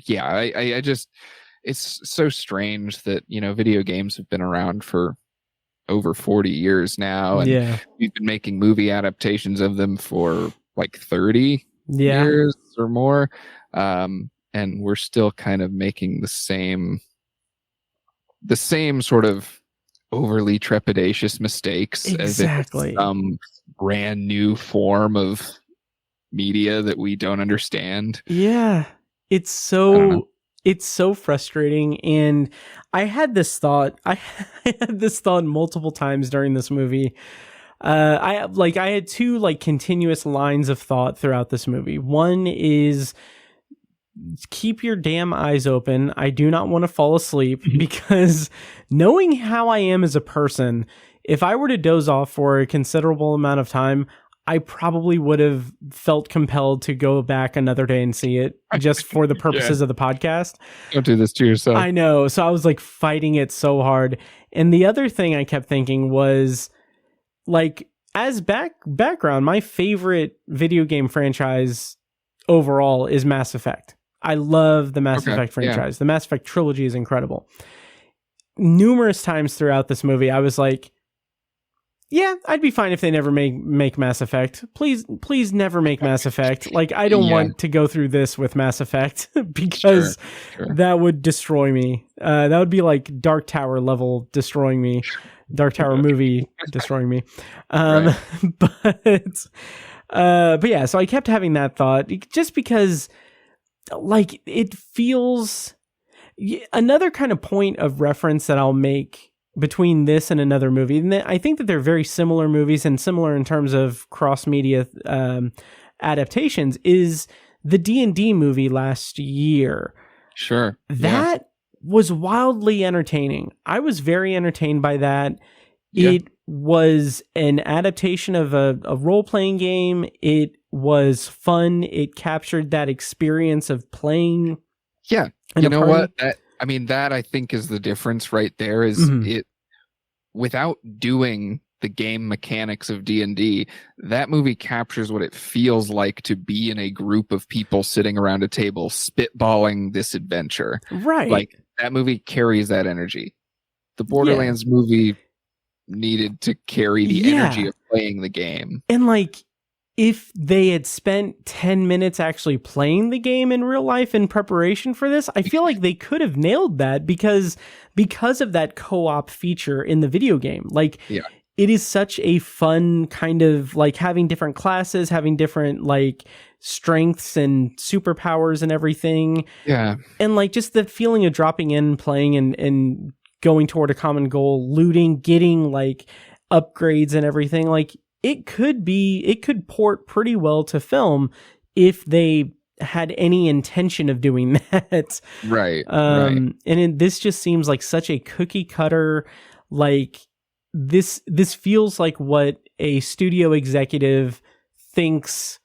yeah, I just, it's so strange that, video games have been around for over 40 years now. And we've been making movie adaptations of them for like 30 years or more. And we're still kind of making the same sort of overly trepidatious mistakes as if it's some brand new form of media that we don't understand. Yeah. It's so frustrating. And I had this thought multiple times during this movie. I had two like continuous lines of thought throughout this movie. One is, keep your damn eyes open. I do not want to fall asleep, because knowing how I am as a person, if I were to doze off for a considerable amount of time, I probably would have felt compelled to go back another day and see it just for the purposes of the podcast. Don't do this to yourself. I know. So I was like fighting it so hard. And the other thing I kept thinking was, like, as background, my favorite video game franchise overall is Mass Effect. I love the Mass Effect franchise. Yeah. The Mass Effect trilogy is incredible. Numerous times throughout this movie, I was like, yeah, I'd be fine if they never make Mass Effect. Please never make Mass Effect. Like, I don't want to go through this with Mass Effect, because that would destroy me. That would be like Dark Tower level destroying me. Dark Tower movie destroying me. But yeah, so I kept having that thought, just because, like, it feels, another kind of point of reference that I'll make between this and another movie, and I think that they're very similar movies and similar in terms of cross-media adaptations, is the D&D movie last year. Sure. That was wildly entertaining. I was very entertained by that. Yeah. It was an adaptation of a role-playing game. It was fun. It captured that experience of playing. Yeah. You know what? That I think is the difference right there, is it, without doing the game mechanics of D&D, that movie captures what it feels like to be in a group of people sitting around a table spitballing this adventure. Right. Like, that movie carries that energy. The Borderlands movie needed to carry the energy of playing the game. And like, if they had spent 10 minutes actually playing the game in real life in preparation for this, I feel like they could have nailed that, because of that co-op feature in the video game. Like, it is such a fun kind of, like, having different classes, having different, like, strengths and superpowers and everything. Yeah. And like, just the feeling of dropping in, playing, and going toward a common goal, looting, getting like upgrades and everything. Like, it could port pretty well to film if they had any intention of doing that. Right. And this just seems like such a cookie cutter, like, this feels like what a studio executive thinks.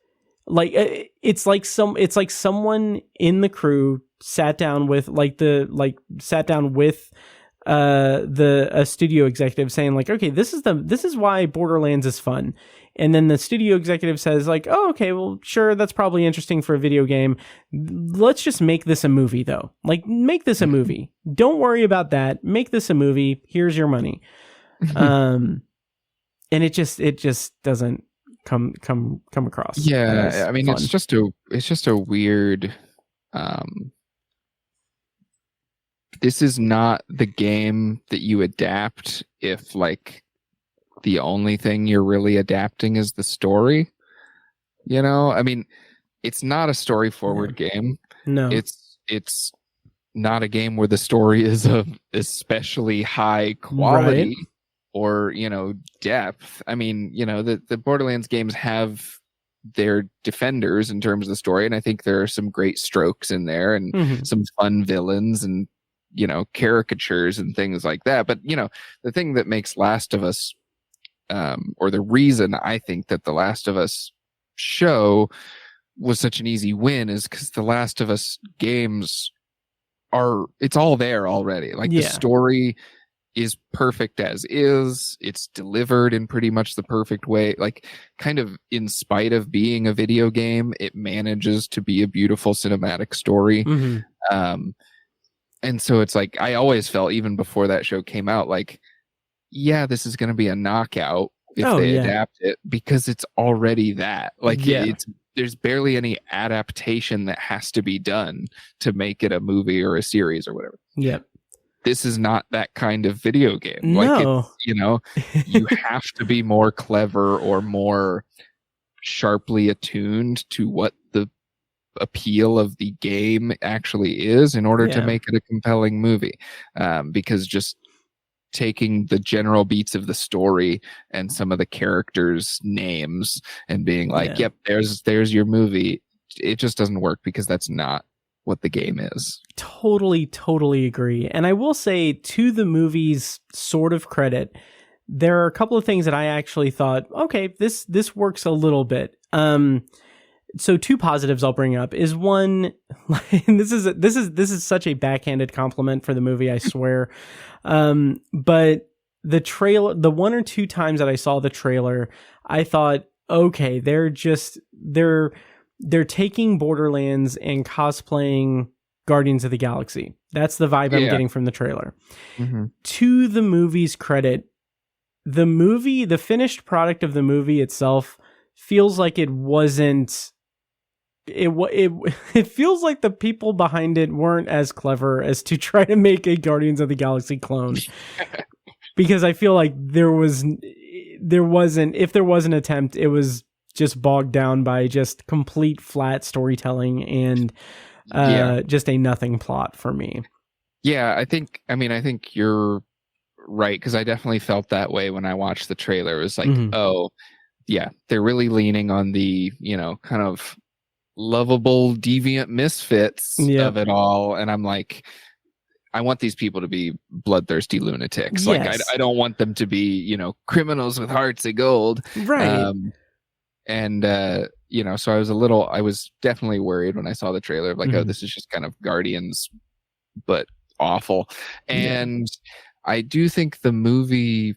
Like, it's like someone in the crew sat down with a studio executive saying, like, okay, this is why Borderlands is fun. And then the studio executive says, like, oh, okay, well, sure, that's probably interesting for a video game. Let's just make this a movie, though. Like, make this a movie. Don't worry about that. Make this a movie. Here's your money. And it just doesn't come across. Yeah, I mean, fun. it's just a weird. This is not the game that you adapt if like the only thing you're really adapting is the story. You know, I mean, it's not a story forward game. No, it's not a game where the story is of especially high quality. Right. Or, you know, depth. I mean, you know, the Borderlands games have their defenders in terms of the story, and I think there are some great strokes in there and some fun villains and, you know, caricatures and things like that. But, you know, the thing that makes Last of Us, or the reason I think that the Last of Us show was such an easy win is because the Last of Us games it's all there already. Like the story is perfect as is. It's delivered in pretty much the perfect way. Like, kind of in spite of being a video game, it manages to be a beautiful cinematic story. And so it's like, I always felt, even before that show came out, like, yeah, this is going to be a knockout if they adapt it, because it's already that. Like, there's barely any adaptation that has to be done to make it a movie or a series or whatever. Yep. This is not that kind of video game. No. Like, it's, you know, you have to be more clever or more sharply attuned to what the appeal of the game actually is in order to make it a compelling movie. Because just taking the general beats of the story and some of the characters' names and being like, yep, there's your movie, it just doesn't work, because that's not what the game is. Totally agree. And I will say, to the movie's sort of credit, there are a couple of things that I actually thought, okay, this works a little bit. So two positives I'll bring up is one, this is such a backhanded compliment for the movie, I swear. But the trailer, the one or two times that I saw the trailer, I thought, okay, they're taking Borderlands and cosplaying Guardians of the Galaxy. That's the vibe I'm getting from the trailer. To the movie's credit, the finished product of the movie itself feels like it wasn't. It feels like the people behind it weren't as clever as to try to make a Guardians of the Galaxy clone. Because I feel like if there was an attempt, it was just bogged down by just complete flat storytelling and just a nothing plot for me. Yeah, I think you're right, because I definitely felt that way when I watched the trailer. It was like, oh, yeah, they're really leaning on the, you know, kind of lovable, deviant misfits of it all. And I'm like, I want these people to be bloodthirsty lunatics. Like, I don't want them to be, you know, criminals with hearts of gold. Right. You know, so I was definitely worried when I saw the trailer of like, oh, this is just kind of Guardians, but awful. And I do think if the movie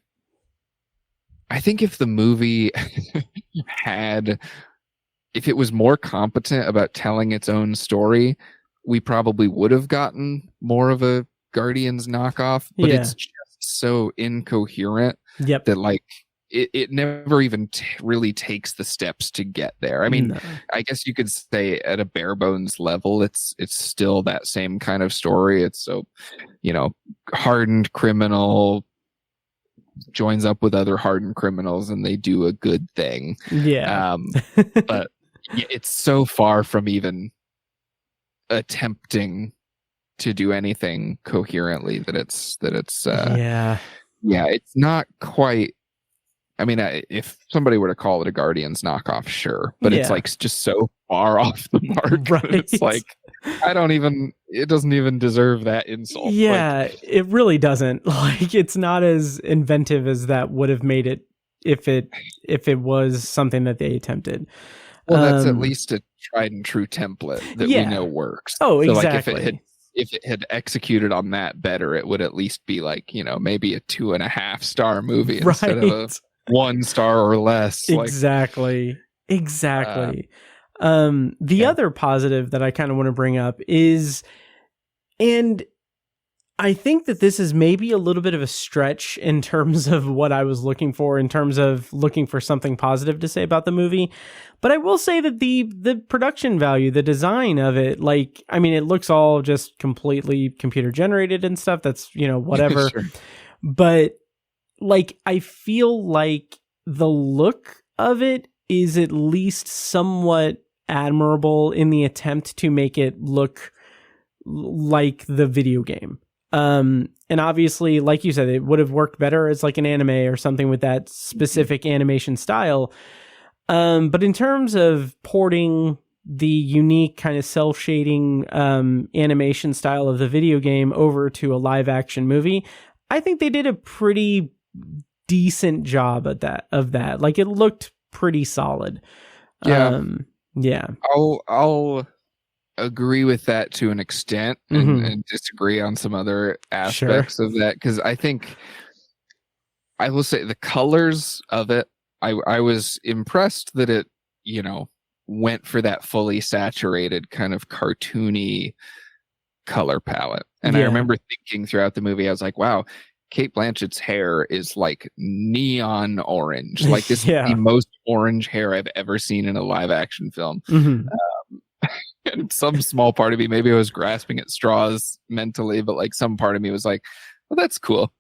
if it was more competent about telling its own story, we probably would have gotten more of a Guardians knockoff, but it's just so incoherent that like, it never even really takes the steps to get there. I mean, I guess you could say at a bare bones level, it's still that same kind of story. It's so, you know, hardened criminal joins up with other hardened criminals and they do a good thing. But it's so far from even attempting to do anything coherently that it's it's not quite. I mean, if somebody were to call it a Guardians knockoff, sure, but it's like just so far off the mark. Right. It's like, it doesn't even deserve that insult. Yeah, like, it really doesn't. Like, it's not as inventive as that would have made it if it was something that they attempted. Well, that's at least a tried and true template that we know works. Oh, so exactly. Like if it had executed on that better, it would at least be like, you know, maybe a 2.5 star movie instead of a 1 star or less. Exactly. The other positive that I kind of want to bring up is, and I think that this is maybe a little bit of a stretch in terms of what I was looking for, in terms of looking for something positive to say about the movie. But I will say that the production value, the design of it, like, I mean, it looks all just completely computer generated and stuff. That's, whatever. Sure. But like, I feel like the look of it is at least somewhat admirable in the attempt to make it look like the video game. And obviously, like you said, it would have worked better as like an anime or something with that specific animation style. But in terms of porting the unique kind of self-shading animation style of the video game over to a live action movie, I think they did a pretty decent job at that. Like, it looked pretty solid. Yeah. Yeah. I'll agree with that to an extent, and disagree on some other aspects of that, because I think I will say the colors of it, I was impressed that it went for that fully saturated kind of cartoony color palette. And I remember thinking throughout the movie, I was like, wow, Cate Blanchett's hair is like neon orange. Like, this is the most orange hair I've ever seen in a live action film. And some small part of me, maybe I was grasping at straws mentally, but like some part of me was like, well, that's cool.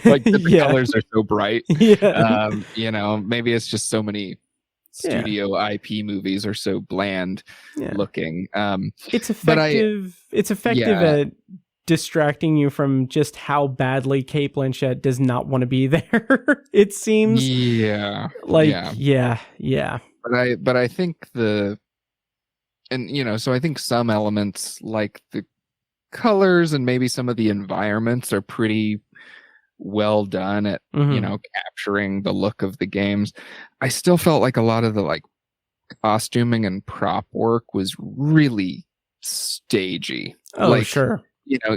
Like, the colors are so bright. Maybe it's just so many studio IP movies are so bland looking. It's effective. It's effective at distracting you from just how badly Cate Blanchett does not want to be there. It seems. But I think so I think some elements like the colors and maybe some of the environments are pretty well done at, capturing the look of the games. I still felt like a lot of the like costuming and prop work was really stagey.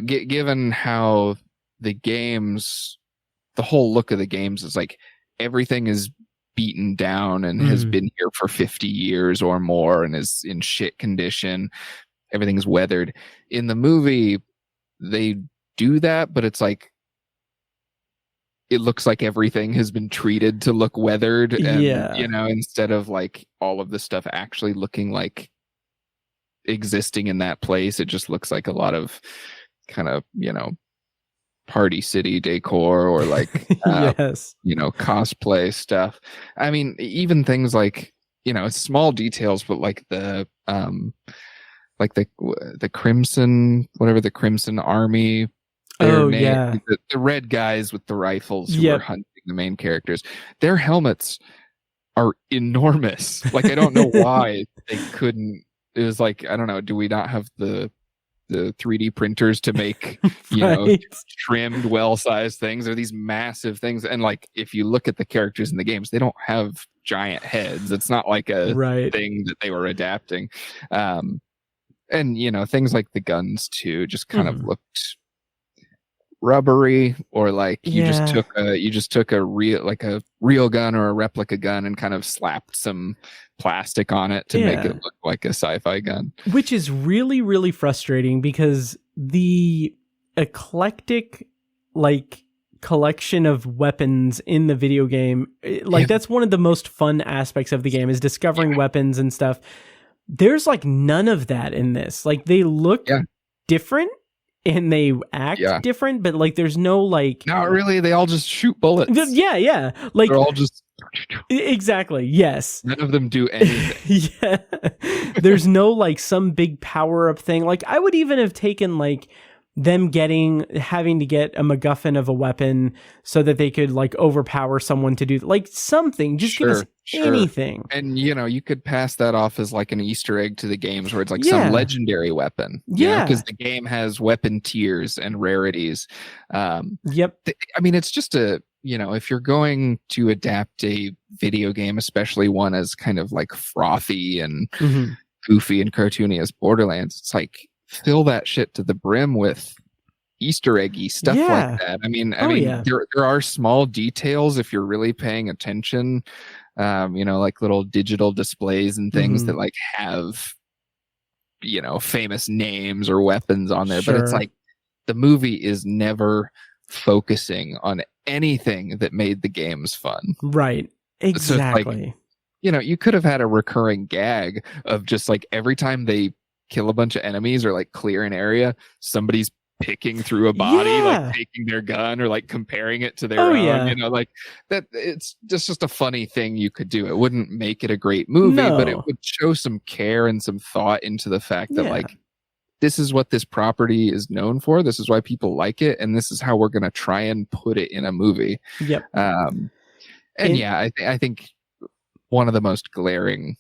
Given how the whole look of the games is like everything is beaten down and has been here for 50 years or more and is in shit condition. Everything's weathered. In the movie, they do that, but it's like it looks like everything has been treated to look weathered, and instead of like all of the stuff actually looking like existing in that place, it just looks like a lot of kind of Party City decor or like cosplay stuff. I mean, even things like small details, but like the Crimson, whatever, the Crimson Army, the red guys with the rifles who are hunting the main characters, their helmets are enormous. Like, I don't know why they couldn't. It was like, I don't know, do we not have the 3D printers to make trimmed, well-sized things? Are these massive things? And like, if you look at the characters in the games, they don't have giant heads. It's not like a thing that they were adapting. And things like the guns too just kind of looked rubbery, or like you just took a real gun or a replica gun and kind of slapped some plastic on it to make it look like a sci-fi gun, which is really, really frustrating, because the eclectic collection of weapons in the video game, that's one of the most fun aspects of the game, is discovering weapons and stuff. There's like none of that in this. Like, they look different and they act different, but like there's no like, not really, they all just shoot bullets. Like, they're all just exactly, yes, none of them do anything. There's no like some big power up thing. Like, I would even have taken like them having to get a MacGuffin of a weapon so that they could like overpower someone to do like something. Just give us anything. And you could pass that off as like an Easter egg to the games, where it's like some legendary weapon. Because the game has weapon tiers and rarities. I mean, it's just if you're going to adapt a video game, especially one as kind of like frothy and goofy and cartoony as Borderlands, it's like, fill that shit to the brim with Easter eggy stuff like that. I mean, there are small details if you're really paying attention, like little digital displays and things that like have, famous names or weapons on there. But it's like, the movie is never focusing on anything that made the games fun. Right. Exactly. So you know, you could have had a recurring gag of just like every time they kill a bunch of enemies or like clear an area, somebody's picking through a body, like taking their gun or like comparing it to their own, you know, like that. It's just a funny thing you could do. It wouldn't make it a great movie, but it would show some care and some thought into the fact that like, this is what this property is known for. This is why people like it. And this is how we're going to try and put it in a movie. Yep. I think one of the most glaring,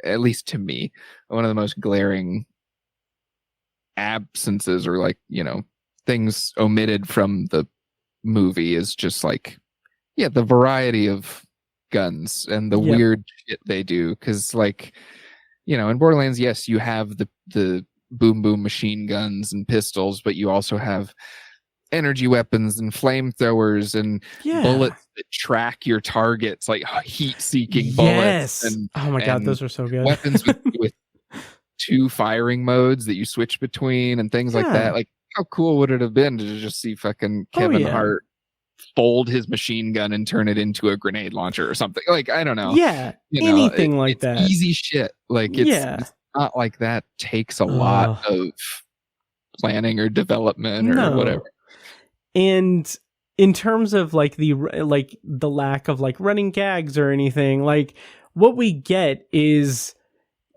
at least to me, one of the most glaring absences or like, you know, things omitted from the movie is just like, the variety of guns and the weird shit they do. Cause like, you know, in Borderlands, yes, you have the boom boom machine guns and pistols, but you also have energy weapons and flamethrowers and bullets that track your targets, like heat-seeking bullets. And, oh my god, those are so good. Weapons with 2 firing modes that you switch between and things like that. Like, how cool would it have been to just see fucking Kevin Hart fold his machine gun and turn it into a grenade launcher or something? Like, I don't know. Yeah, you know, anything like it's that. Easy shit. Like, it's not like that takes a lot of planning or development or whatever. And in terms of like the lack of like running gags or anything, like what we get is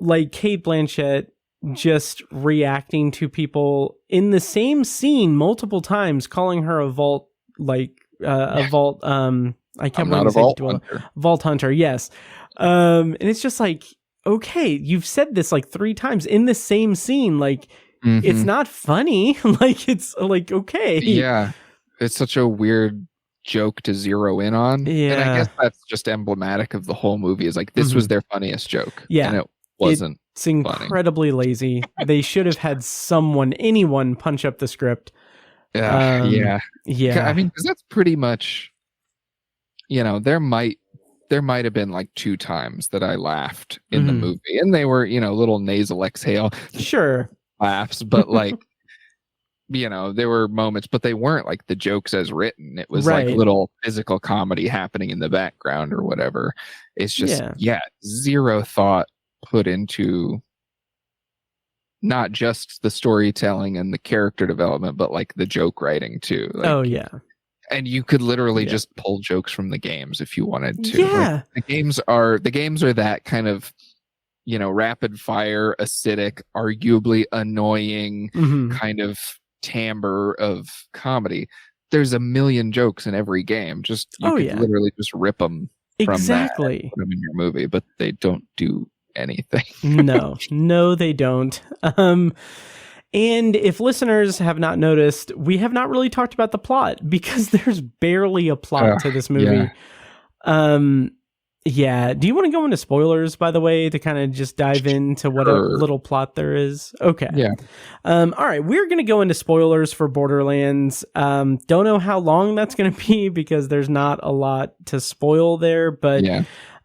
like Cate Blanchett just reacting to people in the same scene multiple times, calling her a vault, like a vault. I can't remember vault hunter. Yes. And it's just like, okay, you've said this like 3 times in the same scene. Like, it's not funny. Like, it's like, okay. Yeah. It's such a weird joke to zero in on. Yeah. And I guess that's just emblematic of the whole movie, is like, this was their funniest joke. Yeah. And it wasn't. It's incredibly lazy. They should have had anyone punch up the script. Yeah. Yeah. I mean, because that's pretty much, you know, there might have been like 2 times that I laughed in the movie, and they were, you know, little nasal exhale laughs, but like, you know, there were moments, but they weren't like the jokes as written. It was like little physical comedy happening in the background or whatever. It's just, zero thought put into not just the storytelling and the character development, but like the joke writing too. Like, and you could literally just pull jokes from the games if you wanted to. Like, the games are that kind of, you know, rapid fire, acidic, arguably annoying kind of timbre of comedy. There's a million jokes in every game. Just you could literally just rip them from that and put them in your movie, but they don't do anything. No, they don't. And if listeners have not noticed, we have not really talked about the plot, because there's barely a plot to this movie. Do you want to go into spoilers, by the way, to kind of just dive into what a little plot there is? Okay. All right, we're going to go into spoilers for Borderlands. Don't know how long that's going to be, because there's not a lot to spoil there, but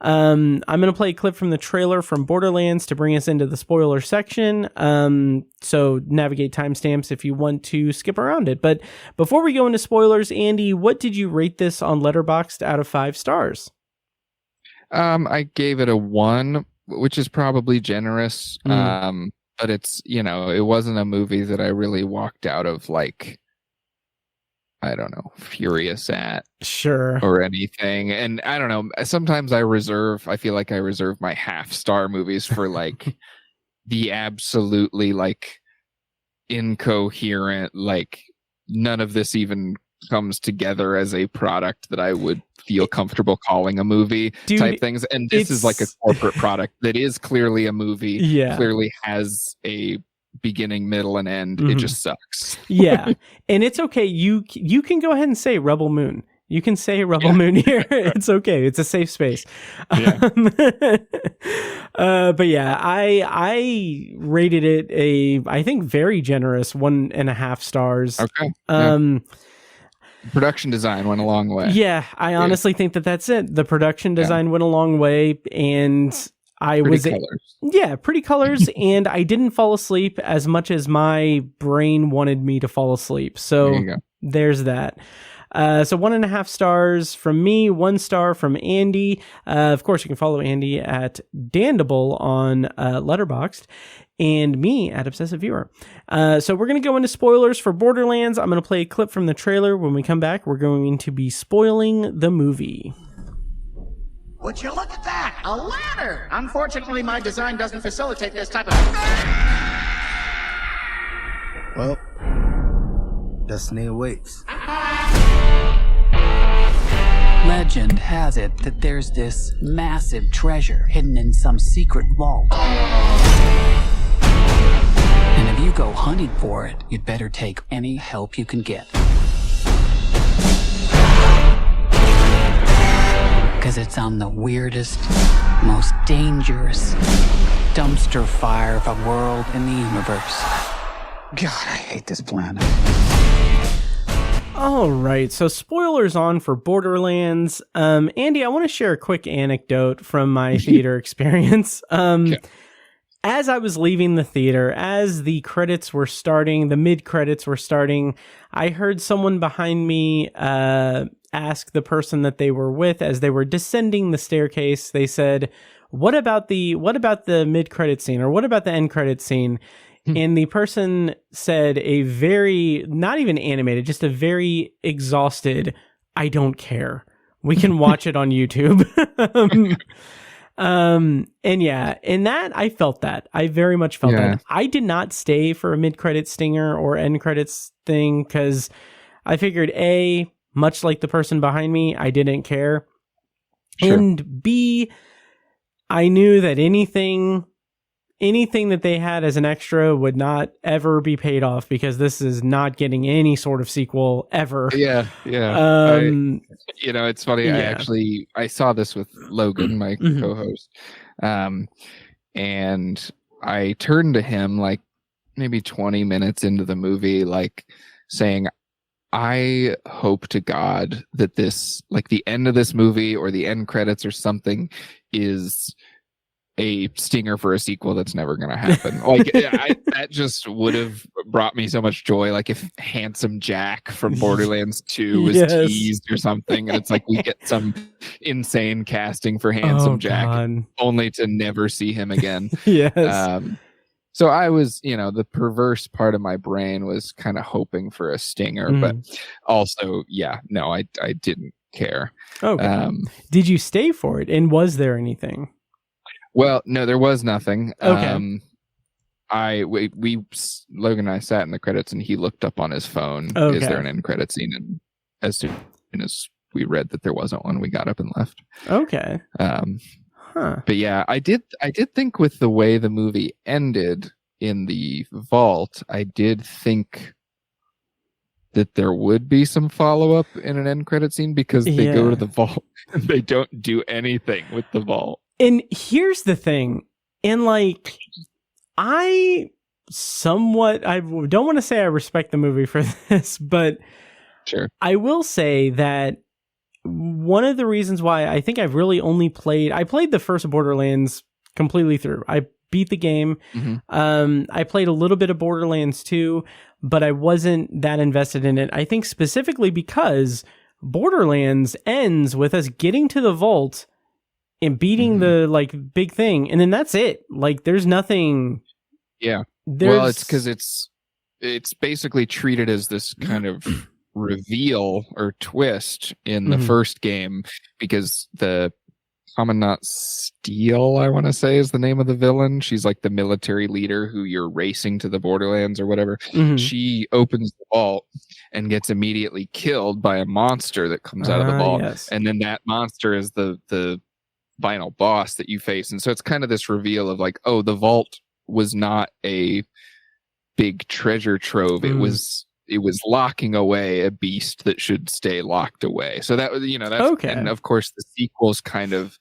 I'm going to play a clip from the trailer from Borderlands to bring us into the spoiler section. So navigate timestamps if you want to skip around it. But before we go into spoilers, Andy, what did you rate this on Letterboxd out of 5 stars? I gave it a 1, which is probably generous. But it's, you know, it wasn't a movie that I really walked out of like, I don't know, furious at or anything. And I don't know, sometimes I feel like I reserve my half-star movies for like the absolutely like incoherent, like none of this even comes together as a product that I would feel comfortable calling a movie type things. And this is like a corporate product that is clearly a movie, clearly has a beginning, middle, and end. It just sucks. And it's okay. You can go ahead and say Rebel Moon. You can say Rebel Moon here. It's okay. It's a safe space. But I rated it I think very generous 1.5 stars. Okay. Production design went a long way. I honestly think that's it. The production design went a long way, and I Pretty was colors. Yeah, pretty colors, and I didn't fall asleep as much as my brain wanted me to fall asleep. So There you go. there's that. So 1.5 stars from me, 1 star from Andy. Of course, you can follow Andy at Dandible on Letterboxd, and me at Obsessive Viewer. So we're going to go into spoilers for Borderlands. I'm going to play a clip from the trailer. When we come back, we're going to be spoiling the movie. Would you look at that? A ladder! Unfortunately, my design doesn't facilitate this type of... Well, destiny awaits. Legend has it that there's this massive treasure hidden in some secret vault. And if you go hunting for it, you'd better take any help you can get. Because it's on the weirdest, most dangerous dumpster fire of a world in the universe. God, I hate this planet. All right, so spoilers on for Borderlands. Andy, I want to share a quick anecdote from my theater experience. As I was leaving the theater, as the credits were starting, the mid-credits were starting, I heard someone behind me ask the person that they were with as they were descending the staircase. They said, what about the mid-credit scene, or what about the end credit scene? And the person said a very, not even animated, just a very exhausted, I don't care. We can watch it on YouTube. And yeah, in that, I felt that. I very much felt that. I did not stay for a mid-credit stinger or end credits thing, because I figured, A, much like the person behind me, I didn't care. Sure. And B, I knew that anything that they had as an extra would not ever be paid off, because this is not getting any sort of sequel ever. Yeah. It's funny. Yeah. I saw this with Logan, my co-host, and I turned to him like maybe 20 minutes into the movie, like saying, I hope to God that this, like the end of this movie or the end credits or something, is a stinger for a sequel that's never going to happen. Like that just would have brought me so much joy. Like if Handsome Jack from Borderlands 2 was teased or something, and it's like we get some insane casting for Handsome Jack, only to never see him again. So I was, the perverse part of my brain was kind of hoping for a stinger, but also, I didn't care. Okay. Did you stay for it? And was there anything? Well, no, there was nothing. Okay. Logan and I sat in the credits, and he looked up on his phone. Okay. Is there an end credit scene? And as soon as we read that there wasn't one, we got up and left. Okay. But yeah, I did think with the way the movie ended in the vault, I did think that there would be some follow-up in an end credit scene, because they go to the vault and they don't do anything with the vault. And here's the thing, and like, I don't want to say I respect the movie for this, but sure, I will say that one of the reasons why I think I've really only I played the first Borderlands completely through. I beat the game. I played a little bit of Borderlands 2, but I wasn't that invested in it. I think specifically because Borderlands ends with us getting to the vault and beating the like big thing, and then that's it. Like there's nothing. Yeah. Well, it's because it's basically treated as this kind of reveal or twist in the first game, because the Commandant Steele, I want to say, is the name of the villain. She's like the military leader who you're racing to the Borderlands or whatever. She opens the vault and gets immediately killed by a monster that comes out of the vault. Yes. And then that monster is the final boss that you face. And so it's kind of this reveal of like, oh, the vault was not a big treasure trove. It was locking away a beast that should stay locked away. So that was, that's okay. And of course the sequels kind of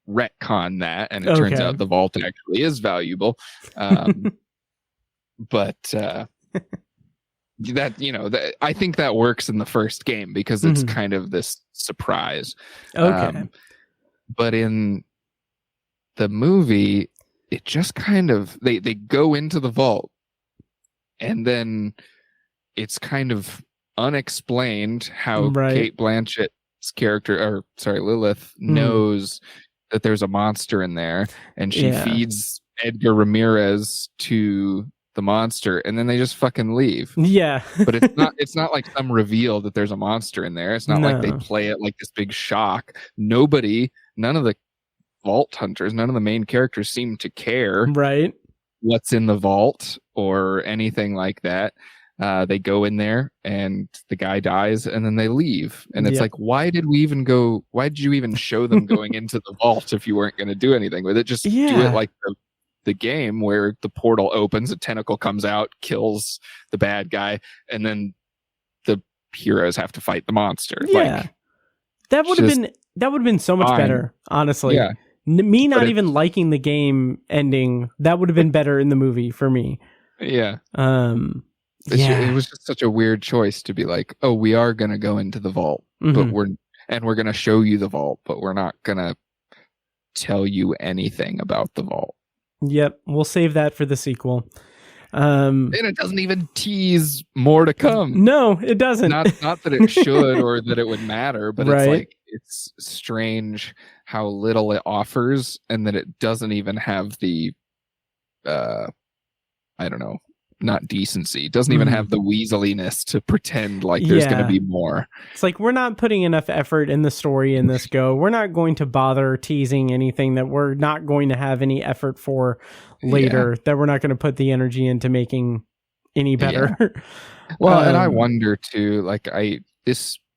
retcon that, and it turns out the vault actually is valuable. But that, I think that works in the first game because it's kind of this surprise. Okay. But in the movie, it just kind of they go into the vault, and then it's kind of unexplained how Kate Blanchett's character, or sorry, Lilith, knows that there's a monster in there, and she feeds Edgar Ramirez to the monster, and then they just fucking leave. Yeah. But it's not like some reveal that there's a monster in there. It's not like they play it like this big shock. None of the vault hunters, none of the main characters seem to care what's in the vault or anything like that. They go in there and the guy dies, and then they leave, and it's like, why did you even show them going into the vault if you weren't going to do anything with it? Just do it like the game where the portal opens, a tentacle comes out, kills the bad guy, and then the heroes have to fight the monster. That would have been so much better, honestly. Me not even liking the game ending, that would have been better in the movie for me. It was just such a weird choice to be like, oh, we are going to go into the vault, but we're going to show you the vault, but we're not going to tell you anything about the vault. Yep, we'll save that for the sequel. And it doesn't even tease more to come. No, it doesn't. Not that it should or that it would matter, but it's like, it's strange how little it offers, and that it doesn't even have the I don't know, not decency. It doesn't even have the weaseliness to pretend like there's going to be more. It's like, we're not putting enough effort in the story in this go. We're not going to bother teasing anything that we're not going to have any effort for later, that we're not going to put the energy into making any better. Yeah. Well, and I wonder too, like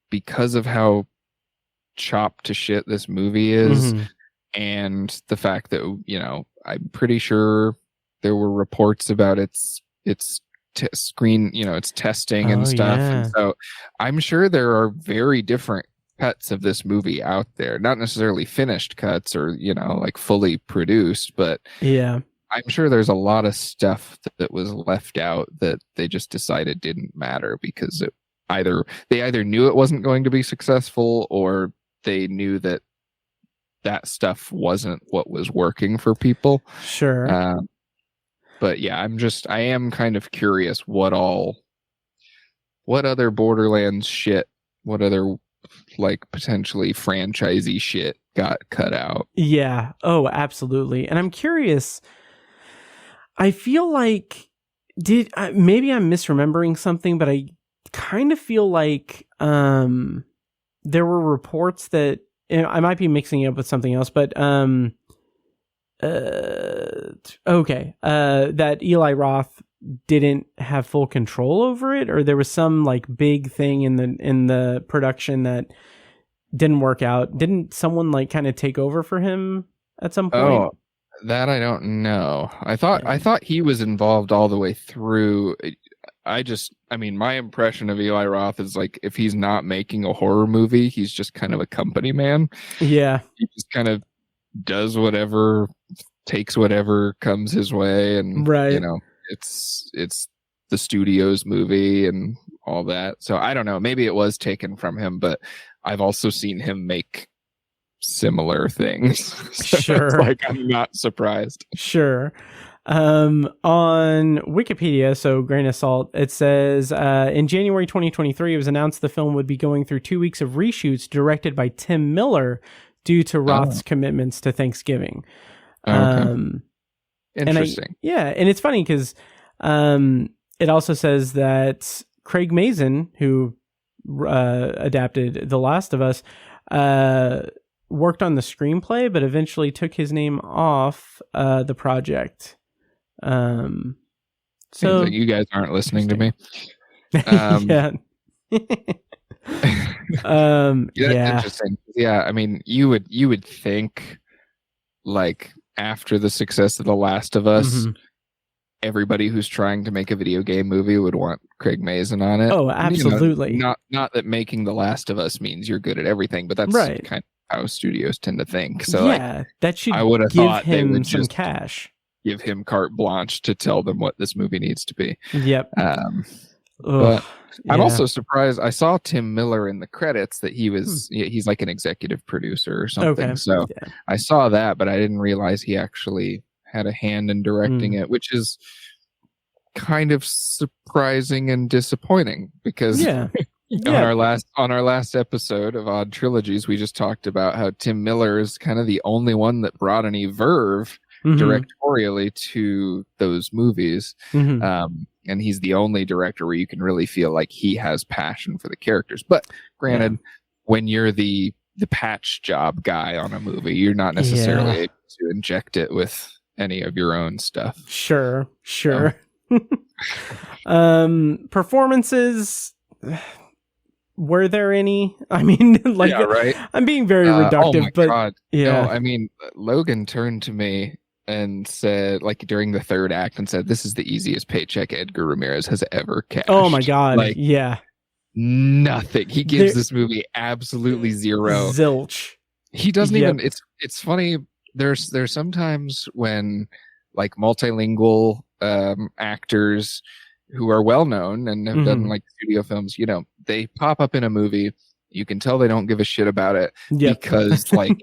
because of how chopped to shit this movie is, and the fact that, you know, I'm pretty sure there were reports about its screen, you know, its testing and stuff. And so I'm sure there are very different cuts of this movie out there, not necessarily finished cuts or, you know, like fully produced, but I'm sure there's a lot of stuff that was left out that they just decided didn't matter because they either knew it wasn't going to be successful, or they knew that stuff wasn't what was working for people. Sure. But yeah, I am kind of curious what other Borderlands shit, what other like potentially franchisey shit got cut out. Yeah. Oh, absolutely. And I'm curious, I feel like, maybe I'm misremembering something, but I kind of feel like there were reports that, I might be mixing it up with something else, but that Eli Roth didn't have full control over it, or there was some like big thing in the production that didn't work out. Didn't someone like kind of take over for him at some point? Oh, that I don't know. I thought he was involved all the way through. I mean, my impression of Eli Roth is like, if he's not making a horror movie, he's just kind of a company man. Yeah. He just kind of does whatever, takes whatever comes his way, and you know, it's the studio's movie and all that. So I don't know, maybe it was taken from him, but I've also seen him make similar things. So sure. It's like, I'm not surprised. Sure. On Wikipedia, so grain of salt, it says in January 2023, it was announced the film would be going through 2 weeks of reshoots directed by Tim Miller due to Roth's commitments to Thanksgiving. Interesting. And it's funny because it also says that Craig Mazin, who adapted The Last of Us, worked on the screenplay, but eventually took his name off the project. So like you guys aren't listening to me. Interesting. Yeah, I mean, you would think, like, after the success of The Last of Us, everybody who's trying to make a video game movie would want Craig Mazin on it. Oh, absolutely. You know, not that making The Last of Us means you're good at everything, but that's kind of how studios tend to think. So that should I would have thought they would some just cash. Give him carte blanche to tell them what this movie needs to be. Yep. But I'm yeah. also surprised. I saw Tim Miller in the credits that he's like an executive producer or something. Okay. So Yeah. I saw that, but I didn't realize he actually had a hand in directing it, which is kind of surprising and disappointing because Yeah. on our last episode of Odd Trilogies, we just talked about how Tim Miller is kind of the only one that brought any verve directorially to those movies. And he's the only director where you can really feel like he has passion for the characters. But granted, when you're the patch job guy on a movie, you're not necessarily able to inject it with any of your own stuff. Sure. Performances, were there any? I mean, like, right. I'm being very reductive, oh my but God. yeah. No, I mean, Logan turned to me and said, like, during the third act, and said, "This is the easiest paycheck Edgar Ramirez has ever cashed." Oh my God. Like, yeah. Nothing. He gives this movie absolutely zero. Zilch. He doesn't even. It's funny. There's sometimes when like multilingual actors who are well known and have done like studio films, they pop up in a movie. You can tell they don't give a shit about it because like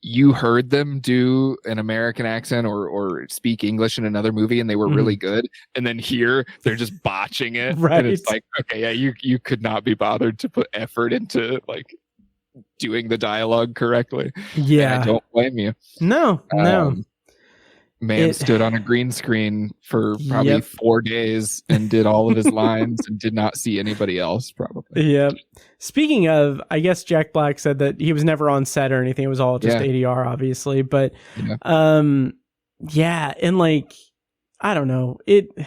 you heard them do an American accent or speak English in another movie and they were really good. And then here they're just botching it. Right. And it's like, okay, yeah, you could not be bothered to put effort into like doing the dialogue correctly. Yeah. And I don't blame you. No. Man stood on a green screen for probably 4 days and did all of his lines and did not see anybody else probably. Yeah. Speaking of, I guess Jack Black said that he was never on set or anything. It was all just ADR, obviously. But and like, I don't know. It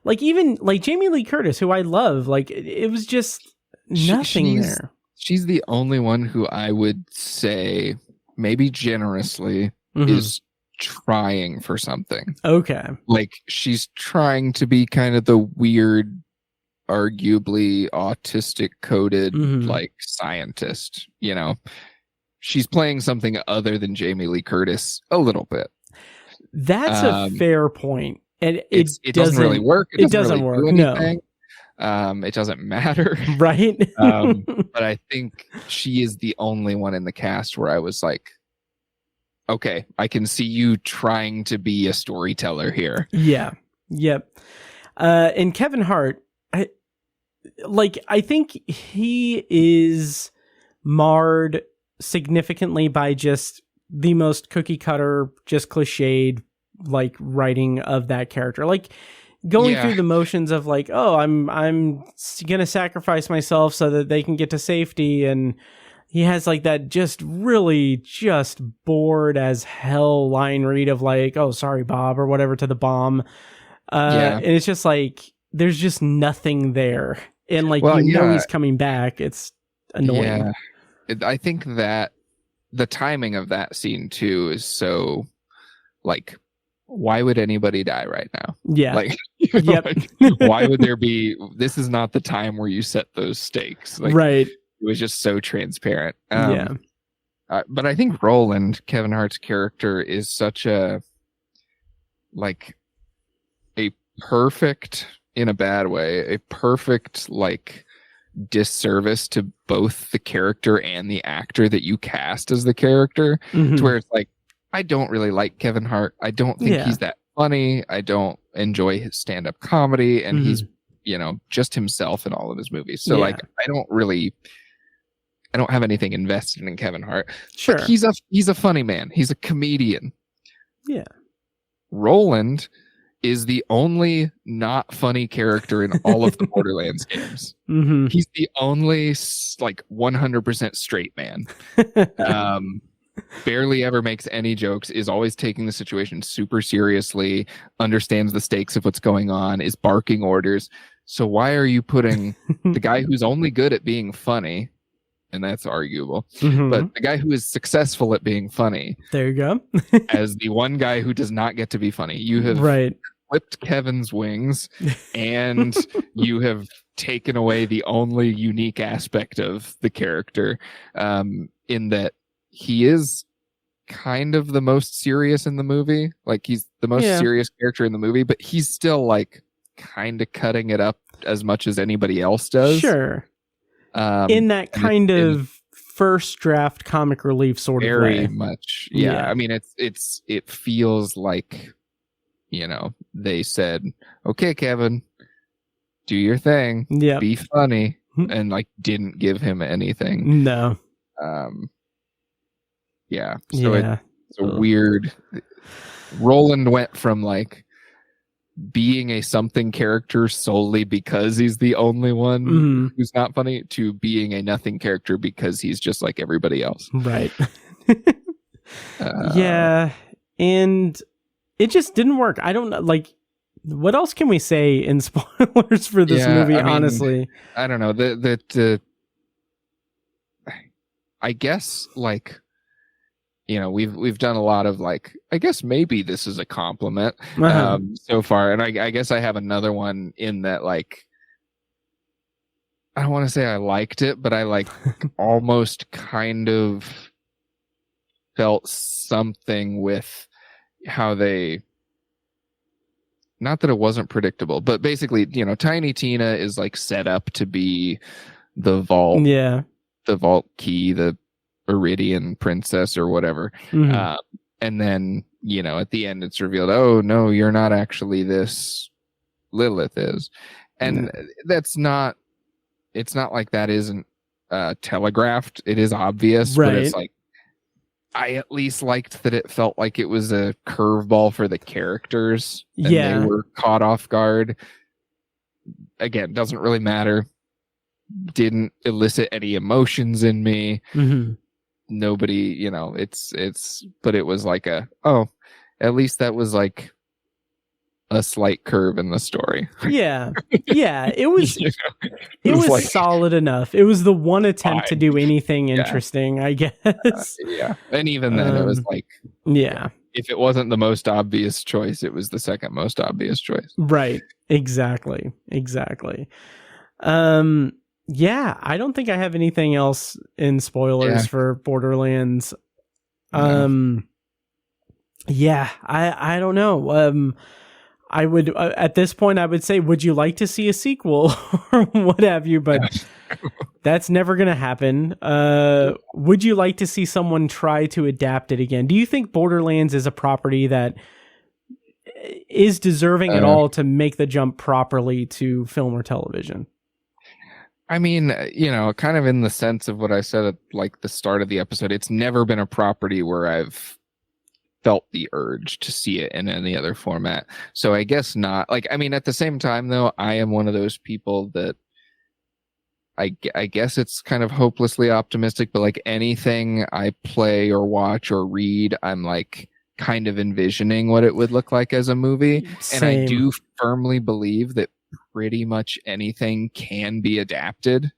like even like Jamie Lee Curtis, who I love, like it was just nothing there. She's the only one who I would say maybe generously is trying for something. Okay. Like she's trying to be kind of the weird, arguably autistic coded like scientist, She's playing something other than Jamie Lee Curtis a little bit. That's a fair point. And it doesn't really work. It doesn't really work. No. It doesn't matter. Right. But I think she is the only one in the cast where I was like, okay, I can see you trying to be a storyteller here. Yeah. Yep. And Kevin Hart, I think he is marred significantly by just the most cookie cutter, just cliched, like writing of that character. Like going through the motions of like, oh, I'm going to sacrifice myself so that they can get to safety. And he has like that just really just bored as hell line read of like, oh, sorry, Bob, or whatever to the bomb. And it's just like, there's just nothing there. And like, he's coming back. It's annoying. Yeah. I think that the timing of that scene too is so like, why would anybody die right now? Yeah. Like, like, why would there be, this is not the time where you set those stakes. Like, right. It was just so transparent. But I think Roland, Kevin Hart's character, is such a perfect, in a bad way, a perfect like disservice to both the character and the actor that you cast as the character. To where it's like, I don't really like Kevin Hart. I don't think he's that funny. I don't enjoy his stand-up comedy, and he's just himself in all of his movies. So like, I don't have anything invested in Kevin Hart. Sure. But he's a funny man. He's a comedian. Yeah. Roland is the only not funny character in all of the Borderlands games. He's the only like 100% straight man. Barely ever makes any jokes, is always taking the situation super seriously, understands the stakes of what's going on, is barking orders. So why are you putting the guy who's only good at being funny, and that's arguable, but the guy who is successful at being funny, there you go, as the one guy who does not get to be funny? You have clipped Kevin's wings, and you have taken away the only unique aspect of the character, in that he is kind of the most serious in the movie. Like, he's the most serious character in the movie, but he's still like kind of cutting it up as much as anybody else does. Sure. In that kind of first draft comic relief sort of way. Very much. Yeah. I mean, it feels like, they said, okay, Kevin, do your thing. Yeah. Be funny. And like didn't give him anything. No. Yeah. So it's a weird. Roland went from like being a something character solely because he's the only one who's not funny to being a nothing character because he's just like everybody else. Right. Yeah. And it just didn't work. I don't know. Like, what else can we say in spoilers for this movie? I mean, honestly, I don't know. I guess like, we've done a lot of like, I guess maybe this is a compliment so far. And I guess I have another one in that, like, I don't want to say I liked it, but I like almost kind of felt something with how they, not that it wasn't predictable, but basically, Tiny Tina is like set up to be the vault, the vault key, the Iridian princess or whatever. And then, at the end it's revealed, oh no, you're not actually this, Lilith is. And it's not like that isn't telegraphed. It is obvious, but it's like, I at least liked that it felt like it was a curveball for the characters. And they were caught off guard. Again, doesn't really matter. Didn't elicit any emotions in me. Nobody, but it was like at least that was like a slight curve in the story. Yeah. It was, it was like, solid enough. It was the one attempt to do anything interesting, I guess. And even then it was like, if it wasn't the most obvious choice, it was the second most obvious choice. Right. Exactly. I don't think I have anything else in spoilers for Borderlands. I don't know. I would, at this point, I would say, would you like to see a sequel or what have you? But that's never going to happen. Would you like to see someone try to adapt it again? Do you think Borderlands is a property that is deserving at all to make the jump properly to film or television? I mean, kind of in the sense of what I said at like the start of the episode, it's never been a property where I've felt the urge to see it in any other format. So I guess not. Like, I mean, at the same time, though, I am one of those people that I guess it's kind of hopelessly optimistic, but like anything I play or watch or read, I'm like kind of envisioning what it would look like as a movie. Same. And I do firmly believe that pretty much anything can be adapted.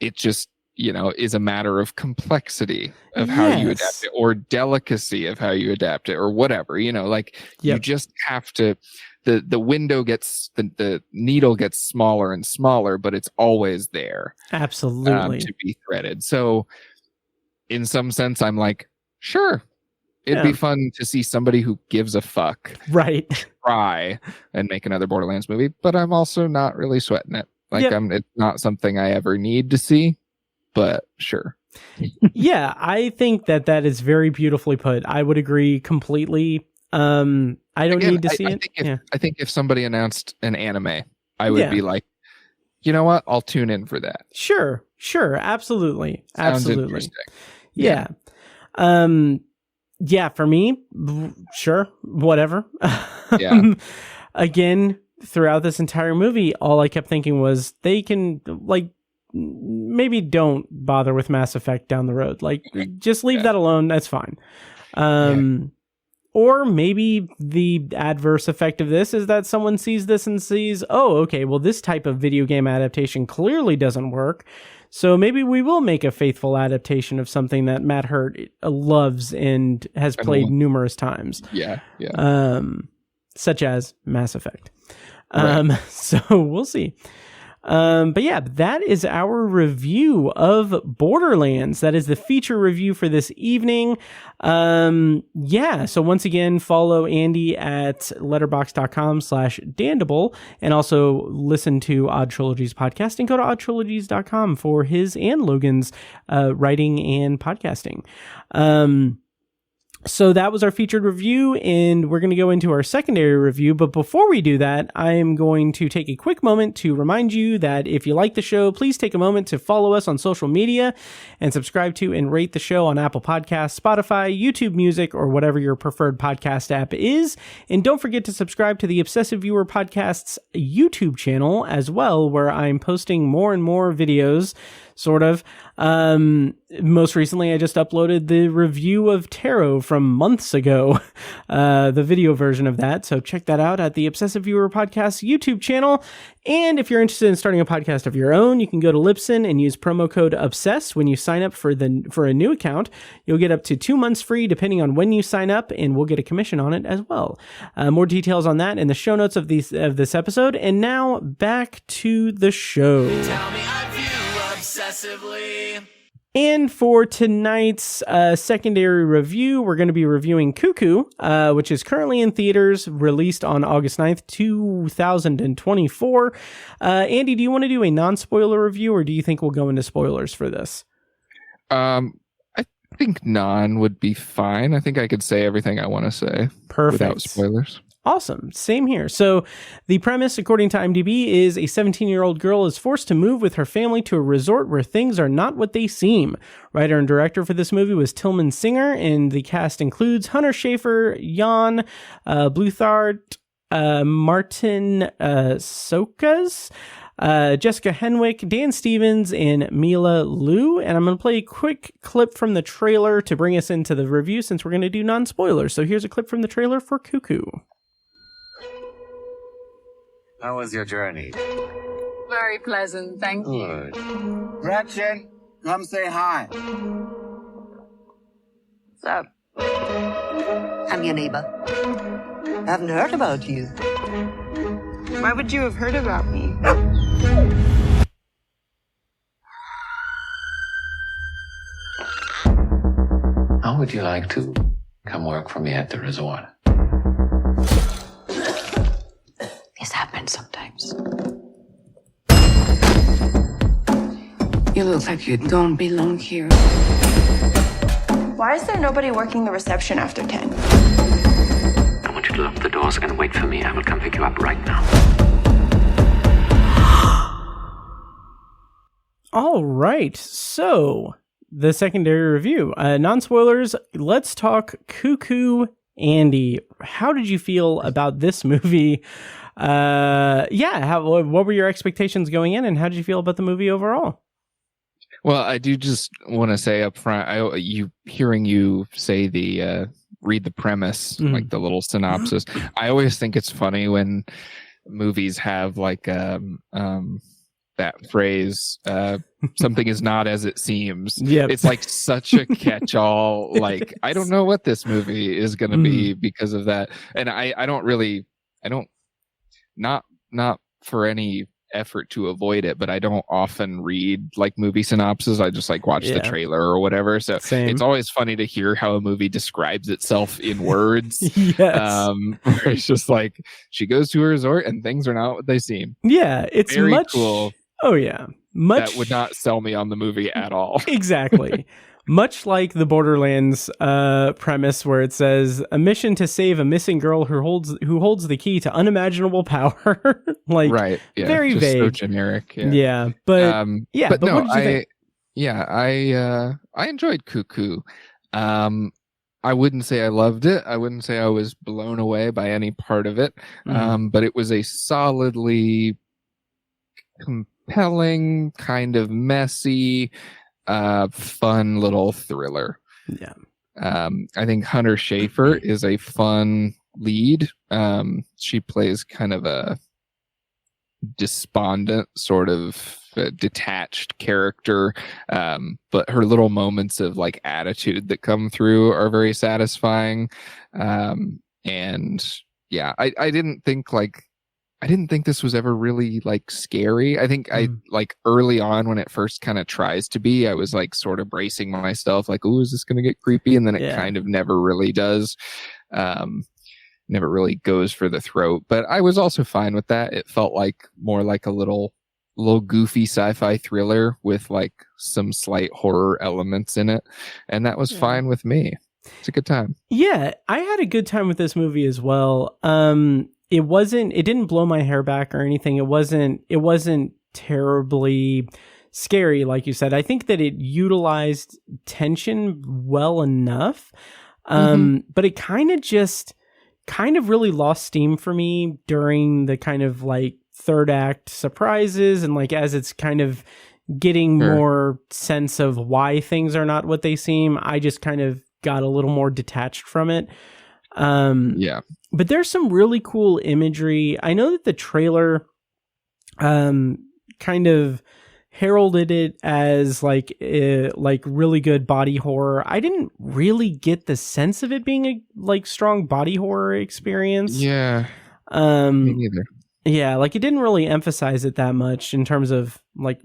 It just, is a matter of complexity of how you adapt it, or delicacy of how you adapt it, or whatever, you just have to, the window gets, the needle gets smaller and smaller, but it's always there. Absolutely. To be threaded. So in some sense, I'm like, sure, it'd be fun to see somebody who gives a fuck try and make another Borderlands movie, but I'm also not really sweating it. Like, it's not something I ever need to see, but sure. I think that is very beautifully put. I would agree completely. I don't need to see it. I think if somebody announced an anime, I would be like, you know what? I'll tune in for that. Sure. Absolutely. Sounds Absolutely. Interesting. For me, sure, whatever. Again, throughout this entire movie, all I kept thinking was they can, like, maybe don't bother with Mass Effect down the road. Like, just leave that alone. That's fine. Or maybe the adverse effect of this is that someone sees this and sees, oh, okay, well, this type of video game adaptation clearly doesn't work. So maybe we will make a faithful adaptation of something that Matt Hurt loves and has played numerous times. Such as Mass Effect. So we'll see. But yeah, that is our review of Borderlands. That is the feature review for this evening. Yeah, so once again, follow Andy at letterboxd.com/Dandible, and also listen to Odd Trilogies podcast, and go to oddtrilogies.com for his and Logan's writing and podcasting. So that was our featured review, and we're going to go into our secondary review. But before we do that, I'm going to take a quick moment to remind you that if you like the show, please take a moment to follow us on social media and subscribe to and rate the show on Apple Podcasts, Spotify, YouTube Music, or whatever your preferred podcast app is. And don't forget to subscribe to the Obsessive Viewer Podcast's YouTube channel as well, where I'm posting more and more videos, sort of. Most recently, I just uploaded the review of Tarot from months ago, the video version of that. So check that out at the Obsessive Viewer Podcast YouTube channel. And if you're interested in starting a podcast of your own, you can go to Libsyn and use promo code OBSESS when you sign up for a new account. You'll get up to 2 months free depending on when you sign up, and we'll get a commission on it as well. More details on that in the show notes of this episode. And now back to the show. Tell me I view obsessively. And for tonight's secondary review, we're going to be reviewing Cuckoo, which is currently in theaters, released on August 9th, 2024. Andy, do you want to do a non-spoiler review, or do you think we'll go into spoilers for this? I think non would be fine. I think I could say everything I want to say. Perfect. Without spoilers. Awesome. Same here. So the premise, according to IMDb, is a 17-year-old girl is forced to move with her family to a resort where things are not what they seem. Writer and director for this movie was Tilman Singer, and the cast includes Hunter Schafer, Jan Bluthart, Martin Sokas, Jessica Henwick, Dan Stevens, and Mila Liu. And I'm going to play a quick clip from the trailer to bring us into the review, since we're going to do non-spoilers. So here's a clip from the trailer for Cuckoo. How was your journey? Very pleasant, thank you. Good. Gretchen, come say hi. What's up? I'm your neighbor. Haven't heard about you. Why would you have heard about me? How would you like to come work for me at the resort? This happens sometimes. You look like you don't belong here. Why is there nobody working the reception after 10? I want you to lock the doors and wait for me. I will come pick you up right now. All right. So the secondary review, non-spoilers. Let's talk Cuckoo. Andy, how did you feel about this movie? What were your expectations going in, and how did you feel about the movie overall? Well, I do just want to say up front, hearing you say the read the premise, like the little synopsis. I always think it's funny when movies have like that phrase, something is not as it seems. Yep. It's like such a catch-all. Like, I don't know what this movie is going to be because of that. And I don't not for any effort to avoid it, but I don't often read like movie synopses. I just like watch the trailer or whatever. So it's always funny to hear how a movie describes itself in words. Yes. Where it's just like, she goes to a resort and things are not what they seem. Yeah, it's very much cool. Oh yeah, much that would not sell me on the movie at all. Exactly. Much like the Borderlands premise, where it says a mission to save a missing girl who holds the key to unimaginable power. Like, right, yeah, very vague, so generic. But no, what did you think? I enjoyed Cuckoo. I wouldn't say I loved it. I wouldn't say I was blown away by any part of it. But it was a solidly compelling, kind of messy, fun little thriller. Yeah. I think Hunter Schafer is a fun lead. She plays kind of a despondent, sort of detached character, but her little moments of like attitude that come through are very satisfying. And yeah, I didn't think like I didn't think this was ever really like scary. I think I like early on when it first kind of tries to be, I was like sort of bracing myself like, oh, is this going to get creepy? And then it kind of never really does. Never really goes for the throat, but I was also fine with that. It felt like more like a little goofy sci-fi thriller with like some slight horror elements in it. And that was fine with me. It's a good time. Yeah. I had a good time with this movie as well. It didn't blow my hair back or anything. It wasn't terribly scary, like you said. I think that it utilized tension well enough. But it kind of really lost steam for me during the kind of like third act surprises, and like as it's kind of getting more sense of why things are not what they seem, I just kind of got a little more detached from it. But there's some really cool imagery. I know that the trailer kind of heralded it as like really good body horror. I didn't really get the sense of it being a like strong body horror experience. Yeah. Me neither. Yeah, like it didn't really emphasize it that much in terms of like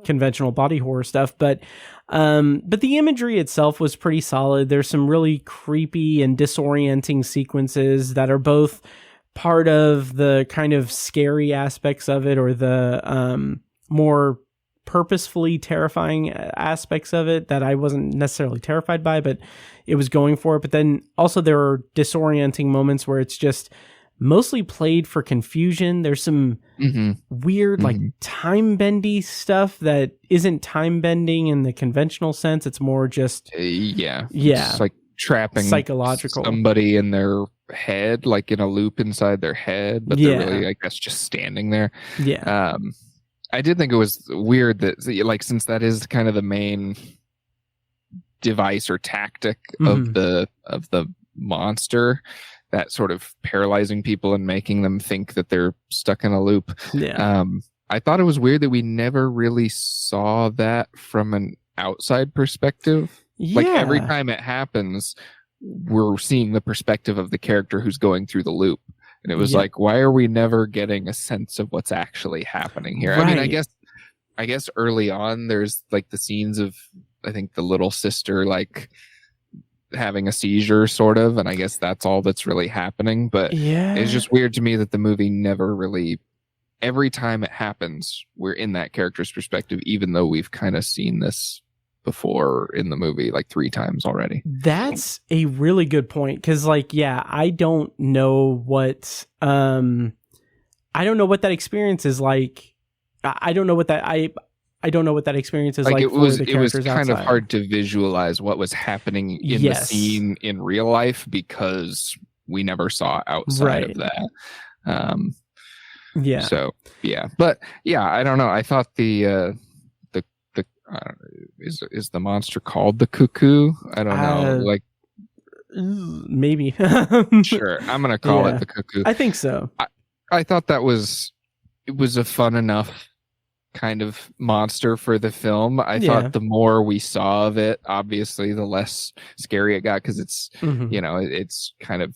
conventional body horror stuff, but the imagery itself was pretty solid. There's some really creepy and disorienting sequences that are both part of the kind of scary aspects of it, or the more purposefully terrifying aspects of it that I wasn't necessarily terrified by, but it was going for it. But then also there are disorienting moments where it's just mostly played for confusion. There's some weird like time bendy stuff that isn't time bending in the conventional sense. It's more just it's like trapping psychological somebody in their head, like in a loop inside their head, but they're really, I guess, just standing there. I did think it was weird that, like, since that is kind of the main device or tactic of the monster, that sort of paralyzing people and making them think that they're stuck in a loop. I thought it was weird that we never really saw that from an outside perspective. Like every time it happens, we're seeing the perspective of the character who's going through the loop. And it was like, why are we never getting a sense of what's actually happening here? I mean, I guess early on there's like the scenes of, I think, the little sister like having a seizure sort of, and I guess that's all that's really happening. But it's just weird to me that the movie never really, every time it happens, we're in that character's perspective, even though we've kind of seen this before in the movie like 3 times already. That's a really good point, because like I don't know what that experience is like. I don't know what that experience is like. It was kind of hard to visualize what was happening in the scene in real life, because we never saw outside of that. But I don't know. I thought is the monster called the Cuckoo? I don't know. Like, maybe. Sure, I'm gonna call it the Cuckoo. I think so. I thought it was a fun enough kind of monster for the film. I thought the more we saw of it, obviously, the less scary it got, because it's it's kind of,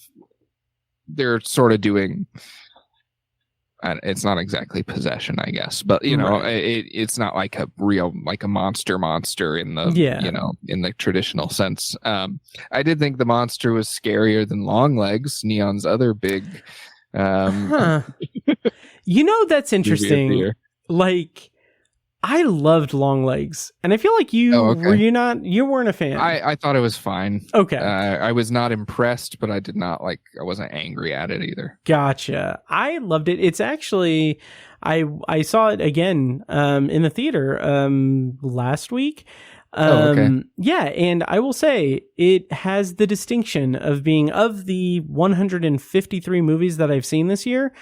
they're sort of doing. It's not exactly possession, I guess, but it's not like a real, like a monster in the in the traditional sense. I did think the monster was scarier than Longlegs, Neon's other big. That's interesting. Like, I loved Longlegs, and I feel like you weren't a fan. I thought it was fine. Okay. I was not impressed, but I wasn't angry at it either. Gotcha. I loved it. It's actually, I saw it again in the theater last week. And I will say it has the distinction of being, of the 153 movies that I've seen this year,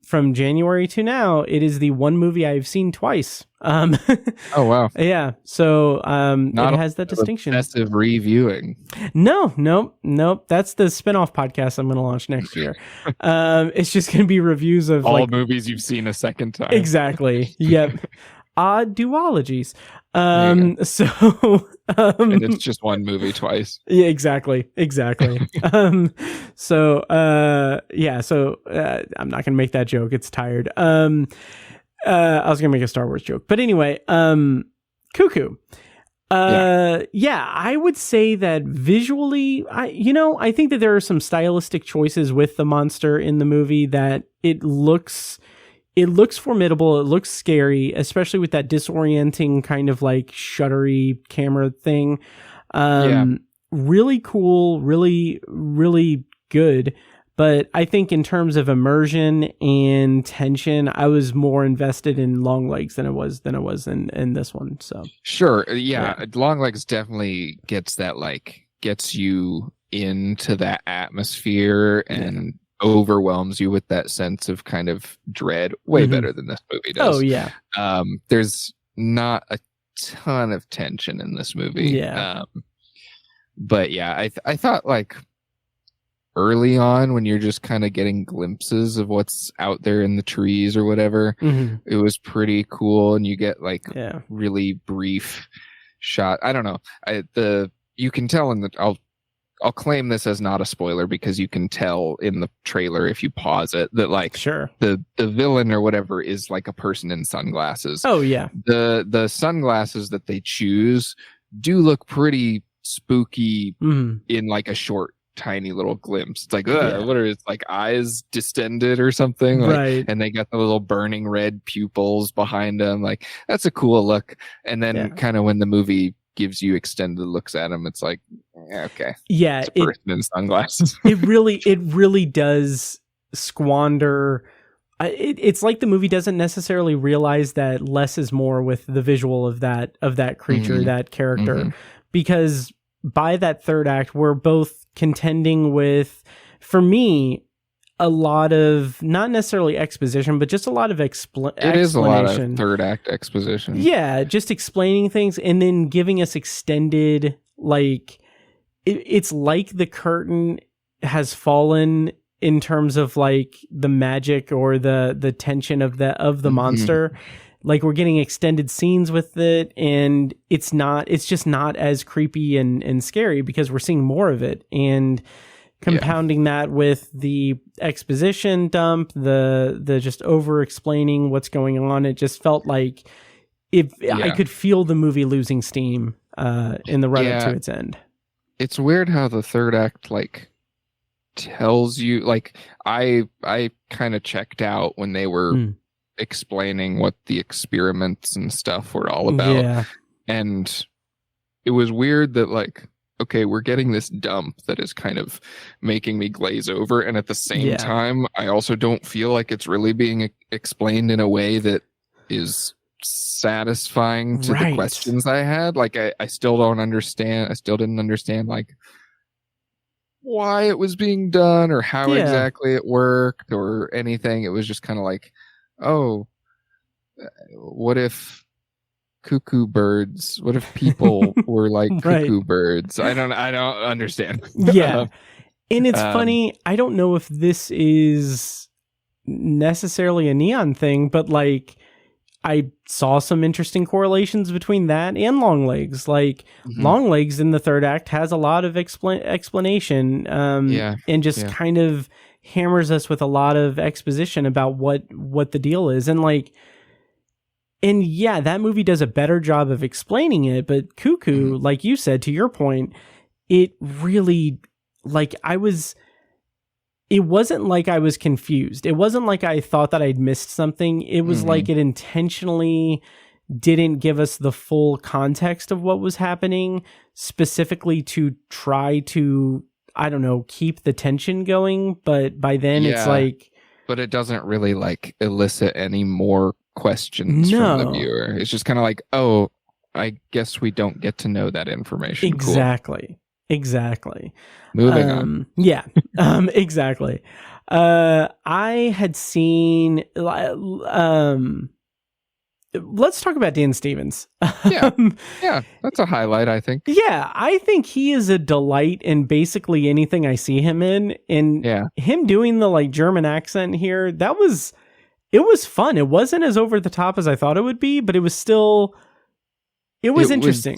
from January to now, it is the one movie I've seen twice. Oh wow. Yeah. So it has that distinction. Obsessive reviewing. Nope. That's the spinoff podcast I'm going to launch next year. It's just going to be reviews of all movies you've seen a second time. Exactly. Yep. Odd duologies. So and it's just one movie twice. Yeah, exactly. So I'm not gonna make that joke. It's tired. I was gonna make a Star Wars joke, but anyway, Cuckoo. I would say that visually, I think that there are some stylistic choices with the monster in the movie that it looks formidable. It looks scary, especially with that disorienting kind of like shuttery camera thing. Really cool, really, really good. But I think in terms of immersion and tension, I was more invested in Longlegs than I was in this one. So sure, Longlegs definitely gets you into that atmosphere and overwhelms you with that sense of kind of dread way better than this movie does. Oh yeah. There's not a ton of tension in this movie. Yeah. But yeah, I thought like early on when you're just kind of getting glimpses of what's out there in the trees or whatever, it was pretty cool, and you get like really brief shot. I don't know. You can tell in the I'll claim this as not a spoiler because you can tell in the trailer if you pause it that like the villain or whatever is like a person in sunglasses. Oh yeah. The sunglasses that they choose do look pretty spooky in like a short tiny little glimpse. It's like what are it's like eyes distended or something, like, right? And they got the little burning red pupils behind them. Like that's a cool look. And then kind of when the movie gives you extended looks at him, it's like okay, it's a person in sunglasses. it really does squander. It's like the movie doesn't necessarily realize that less is more with the visual of that creature, that character, because by that third act, we're both contending with, for me, a lot of not necessarily exposition, but just a lot of explanation. It is a lot of third act exposition. Yeah, just explaining things and then giving us extended, like it's like the curtain has fallen in terms of like the magic or the tension of the monster. Like we're getting extended scenes with it, and it's just not as creepy and scary because we're seeing more of it, and compounding that with the exposition dump, the just over explaining what's going on. It just felt like I could feel the movie losing steam in the run up to its end. It's weird how the third act like tells you, like I kind of checked out when they were explaining what the experiments and stuff were all about, and it was weird that like, okay, we're getting this dump that is kind of making me glaze over, and at the same time I also don't feel like it's really being explained in a way that is satisfying to the questions I had. Like I still don't understand. I still didn't understand like why it was being done or how exactly it worked or anything. It was just kind of like, oh, what if people were like cuckoo birds? I don't understand. Yeah. And it's funny, I don't know if this is necessarily a Neon thing, but like I saw some interesting correlations between that and Longlegs. Like Longlegs in the third act has a lot of explanation and just kind of hammers us with a lot of exposition about what the deal is. And like, and yeah, that movie does a better job of explaining it, but Cuckoo, like you said, to your point, it really, like it wasn't like I was confused. It wasn't like I thought that I'd missed something. It was like it intentionally didn't give us the full context of what was happening, specifically to try to, I don't know, keep the tension going. But by then it's like... But it doesn't really like elicit any more questions from the viewer. It's just kind of like, oh, I guess we don't get to know that information. Exactly. Cool. Exactly. Moving on. Yeah. Exactly. I had seen let's talk about Dan Stevens. Yeah, that's a highlight, I think. Yeah, I think he is a delight in basically anything I see him in. And him doing the like German accent here, it was fun. It wasn't as over the top as I thought it would be, but it was still It was interesting.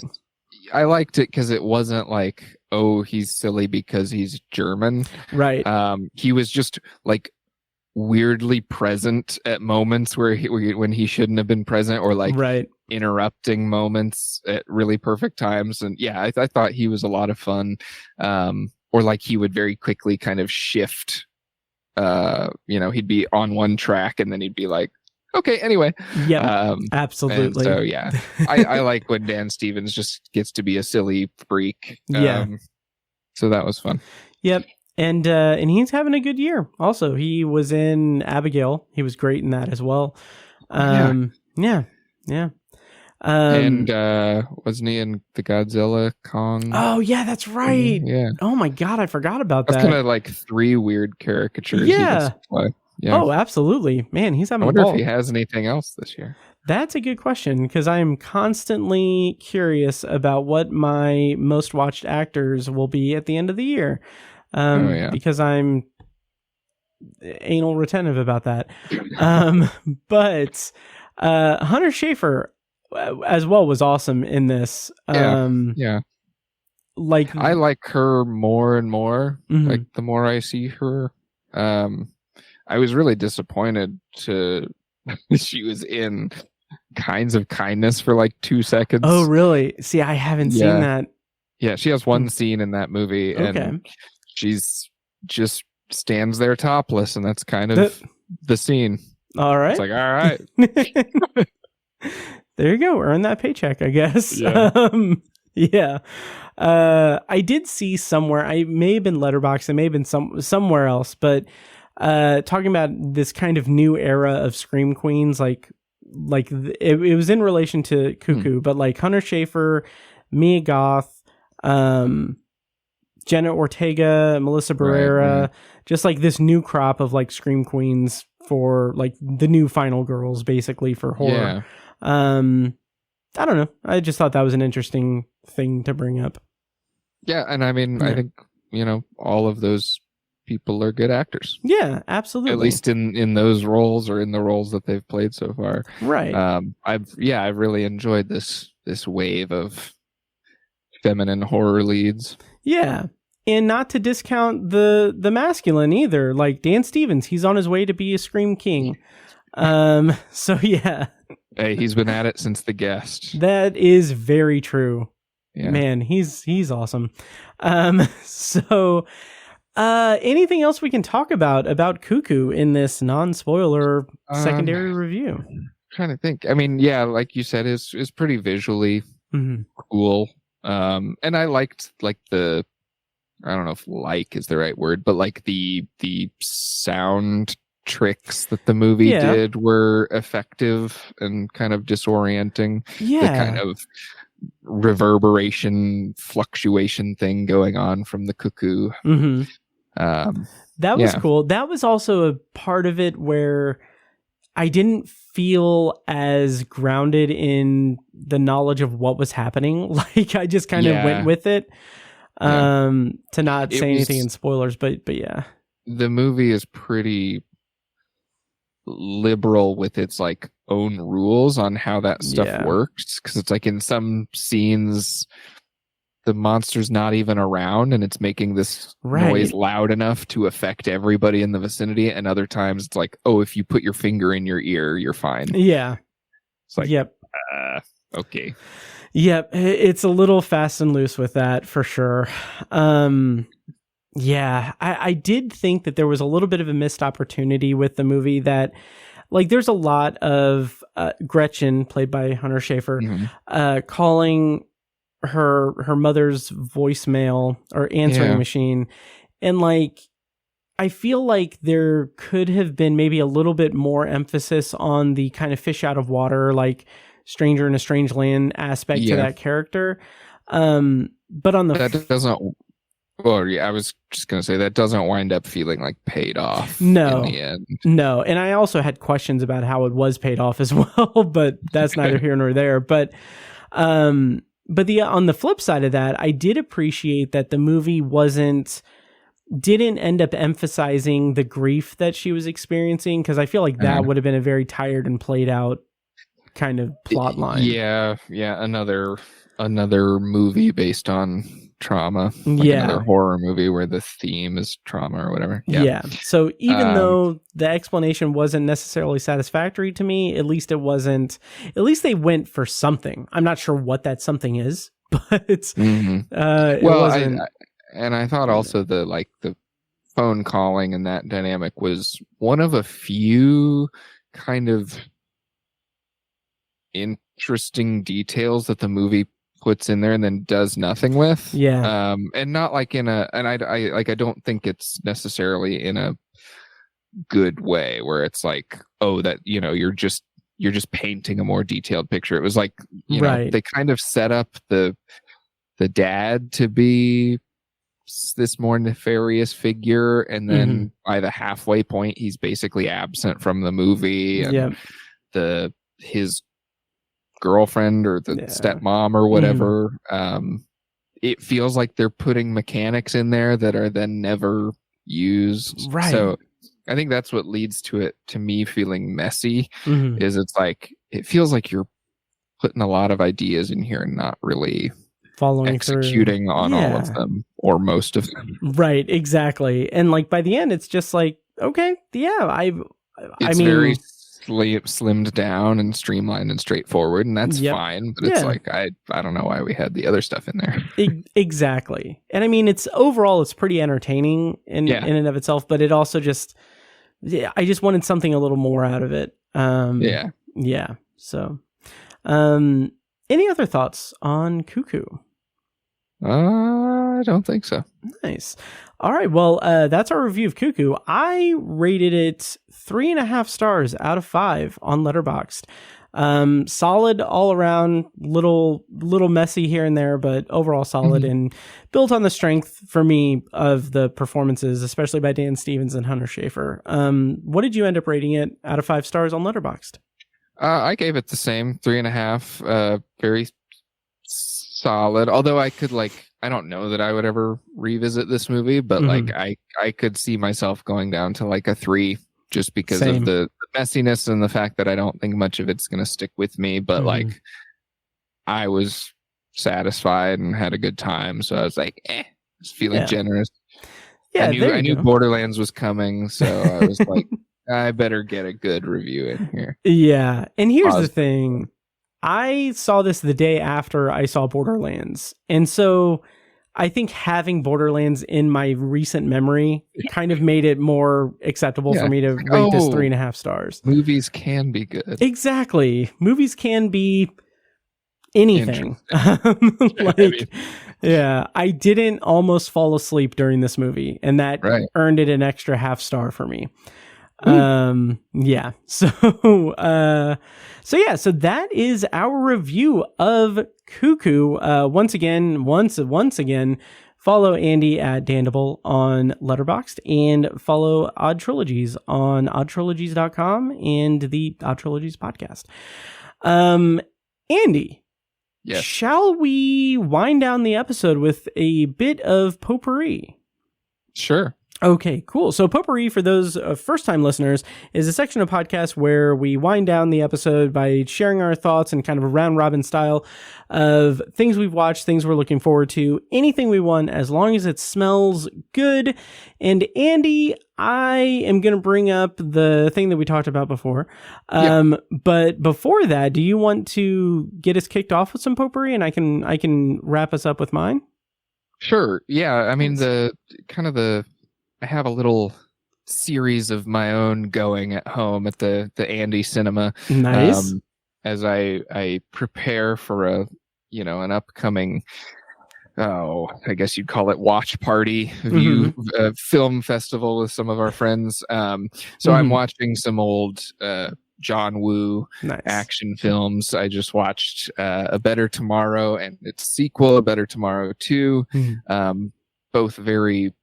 I liked it because it wasn't like, oh, he's silly because he's German. Right. He was just like weirdly present at moments when he shouldn't have been present, or like interrupting moments at really perfect times. And yeah, I thought he was a lot of fun. Or like he would very quickly kind of shift. He'd be on one track and then he'd be like, okay, anyway. Yeah, absolutely. So yeah, I like when Dan Stevens just gets to be a silly freak. So that was fun. Yep. And he's having a good year. Also, he was in Abigail. He was great in that as well. Yeah. And wasn't he in the Godzilla Kong? Oh yeah, that's right. Yeah. Oh my God, I forgot about that. That's kind of like 3 weird caricatures. Yeah. Yeah. Oh, absolutely. Man, he's having I wonder if he has anything else this year. That's a good question, because I am constantly curious about what my most watched actors will be at the end of the year. Because I'm anal retentive about that. But Hunter Schafer as well was awesome in this. Yeah. Like, I like her more and more. Mm-hmm. Like the more I see her. I was really disappointed she was in Kinds of Kindness for like 2 seconds. Oh, really? See, I haven't seen that. Yeah, she has one scene in that movie, and she's just stands there topless, and that's kind of the scene. All right. It's like, all right. There you go. Earn that paycheck, I guess. Yeah. I did see somewhere, I may have been Letterboxd, it may have been somewhere else, but talking about this kind of new era of Scream Queens, it was in relation to Cuckoo, but like Hunter Schafer, Mia Goth, Jenna Ortega, Melissa Barrera, just like this new crop of like Scream Queens for like the new final girls, basically, for horror. I don't know. I just thought that was an interesting thing to bring up. Yeah, and I mean, I think, all of those people are good actors. Yeah, absolutely. At least in those roles, or in the roles that they've played so far. Right. I've really enjoyed this wave of feminine horror leads. Yeah. And not to discount the masculine either. Like Dan Stevens, he's on his way to be a Scream King. So yeah. Hey, he's been at it since The Guest. That is very true. Yeah. Man, he's awesome. So anything else we can talk about Cuckoo in this non-spoiler secondary review? I'm trying to think. I mean, yeah, like you said, is pretty visually cool. And I liked like I don't know if like is the right word, but like the sound tricks that the movie did were effective and kind of disorienting. Yeah. The kind of reverberation fluctuation thing going on from the Cuckoo. That was cool. That was also a part of it where I didn't feel as grounded in the knowledge of what was happening. Like I just kind of went with it. To not say anything in spoilers, but yeah. The movie is pretty liberal with its like own rules on how that stuff works, because it's like in some scenes the monster's not even around and it's making this noise loud enough to affect everybody in the vicinity, and other times it's like, oh, if you put your finger in your ear you're fine. It's like, okay. Yep, it's a little fast and loose with that for sure. I did think that there was a little bit of a missed opportunity with the movie, that like there's a lot of Gretchen, played by Hunter Schafer, calling her mother's voicemail or answering machine. And like, I feel like there could have been maybe a little bit more emphasis on the kind of fish out of water, like stranger in a strange land aspect to that character. But on the I was just going to say that doesn't wind up feeling like paid off in the end. No. And I also had questions about how it was paid off as well, but that's neither here nor there. But on the flip side of that, I did appreciate that the movie didn't end up emphasizing the grief that she was experiencing, because I feel like that would have been a very tired and played out kind of plot line. Yeah, another movie based on trauma. Another horror movie where the theme is trauma or whatever. Yeah. So even though the explanation wasn't necessarily satisfactory to me, at least they went for something. I'm not sure what that something is, but it wasn't. I thought also the phone calling and that dynamic was one of a few kind of interesting details that the movie puts in there and then does nothing with. Yeah. And not like I don't think it's necessarily in a good way where it's like, oh, that, you're just painting a more detailed picture. It was like, know, they kind of set up the dad to be this more nefarious figure, and then by the halfway point he's basically absent from the movie, and his girlfriend or the stepmom or whatever, it feels like they're putting mechanics in there that are then never used. Right. So I think that's what leads to it, to me, feeling messy, is it's like, it feels like you're putting a lot of ideas in here and not really executing on all of them or most of them. Right, exactly. And like by the end, it's just like, okay, it's very slimmed down and streamlined and straightforward, and that's fine. But it's like, I don't know why we had the other stuff in there. Exactly. And I mean, it's pretty entertaining in and of itself, but it also just, I just wanted something a little more out of it. Yeah. So, any other thoughts on Cuckoo? I don't think so. Nice. All right. Well, that's our review of Cuckoo. I rated it 3.5 stars out of 5 on Letterboxd. Solid all around, little messy here and there, but overall solid and built on the strength for me of the performances, especially by Dan Stevens and Hunter Schafer. What did you end up rating it out of 5 stars on Letterboxd? I gave it the same 3.5. Very solid. Although I could I don't know that I would ever revisit this movie, but I could see myself going down to a 3 just because of the messiness and the fact that I don't think much of it's going to stick with me. But I was satisfied and had a good time, so I was like, just feeling generous. Yeah, I knew Borderlands was coming, so I was like, I better get a good review in here. Yeah. And here's the thing. I saw this the day after I saw Borderlands. And so I think having Borderlands in my recent memory kind of made it more acceptable for me to rate this 3.5 stars. Movies can be good. Exactly. Movies can be anything. I didn't almost fall asleep during this movie, and that earned it an extra half star for me. So that is our review of Cuckoo. Once again, follow Andy at Dandable on Letterboxd, and follow Odd Trilogies on oddtrilogies.com and the Odd Trilogies podcast. Andy, shall we wind down the episode with a bit of potpourri? Sure. Okay, cool. So Potpourri, for those first-time listeners, is a section of podcasts where we wind down the episode by sharing our thoughts in kind of a round-robin style of things we've watched, things we're looking forward to, anything we want, as long as it smells good. And Andy, I am going to bring up the thing that we talked about before. But before that, do you want to get us kicked off with some Potpourri, and I can wrap us up with mine? Sure. Yeah. I mean, I have a little series of my own going at home at the Andy Cinema. Nice. As I prepare for an upcoming, I guess you'd call it watch party film festival with some of our friends. So I'm watching some old John Woo action films. I just watched A Better Tomorrow and its sequel, A Better Tomorrow 2. Both very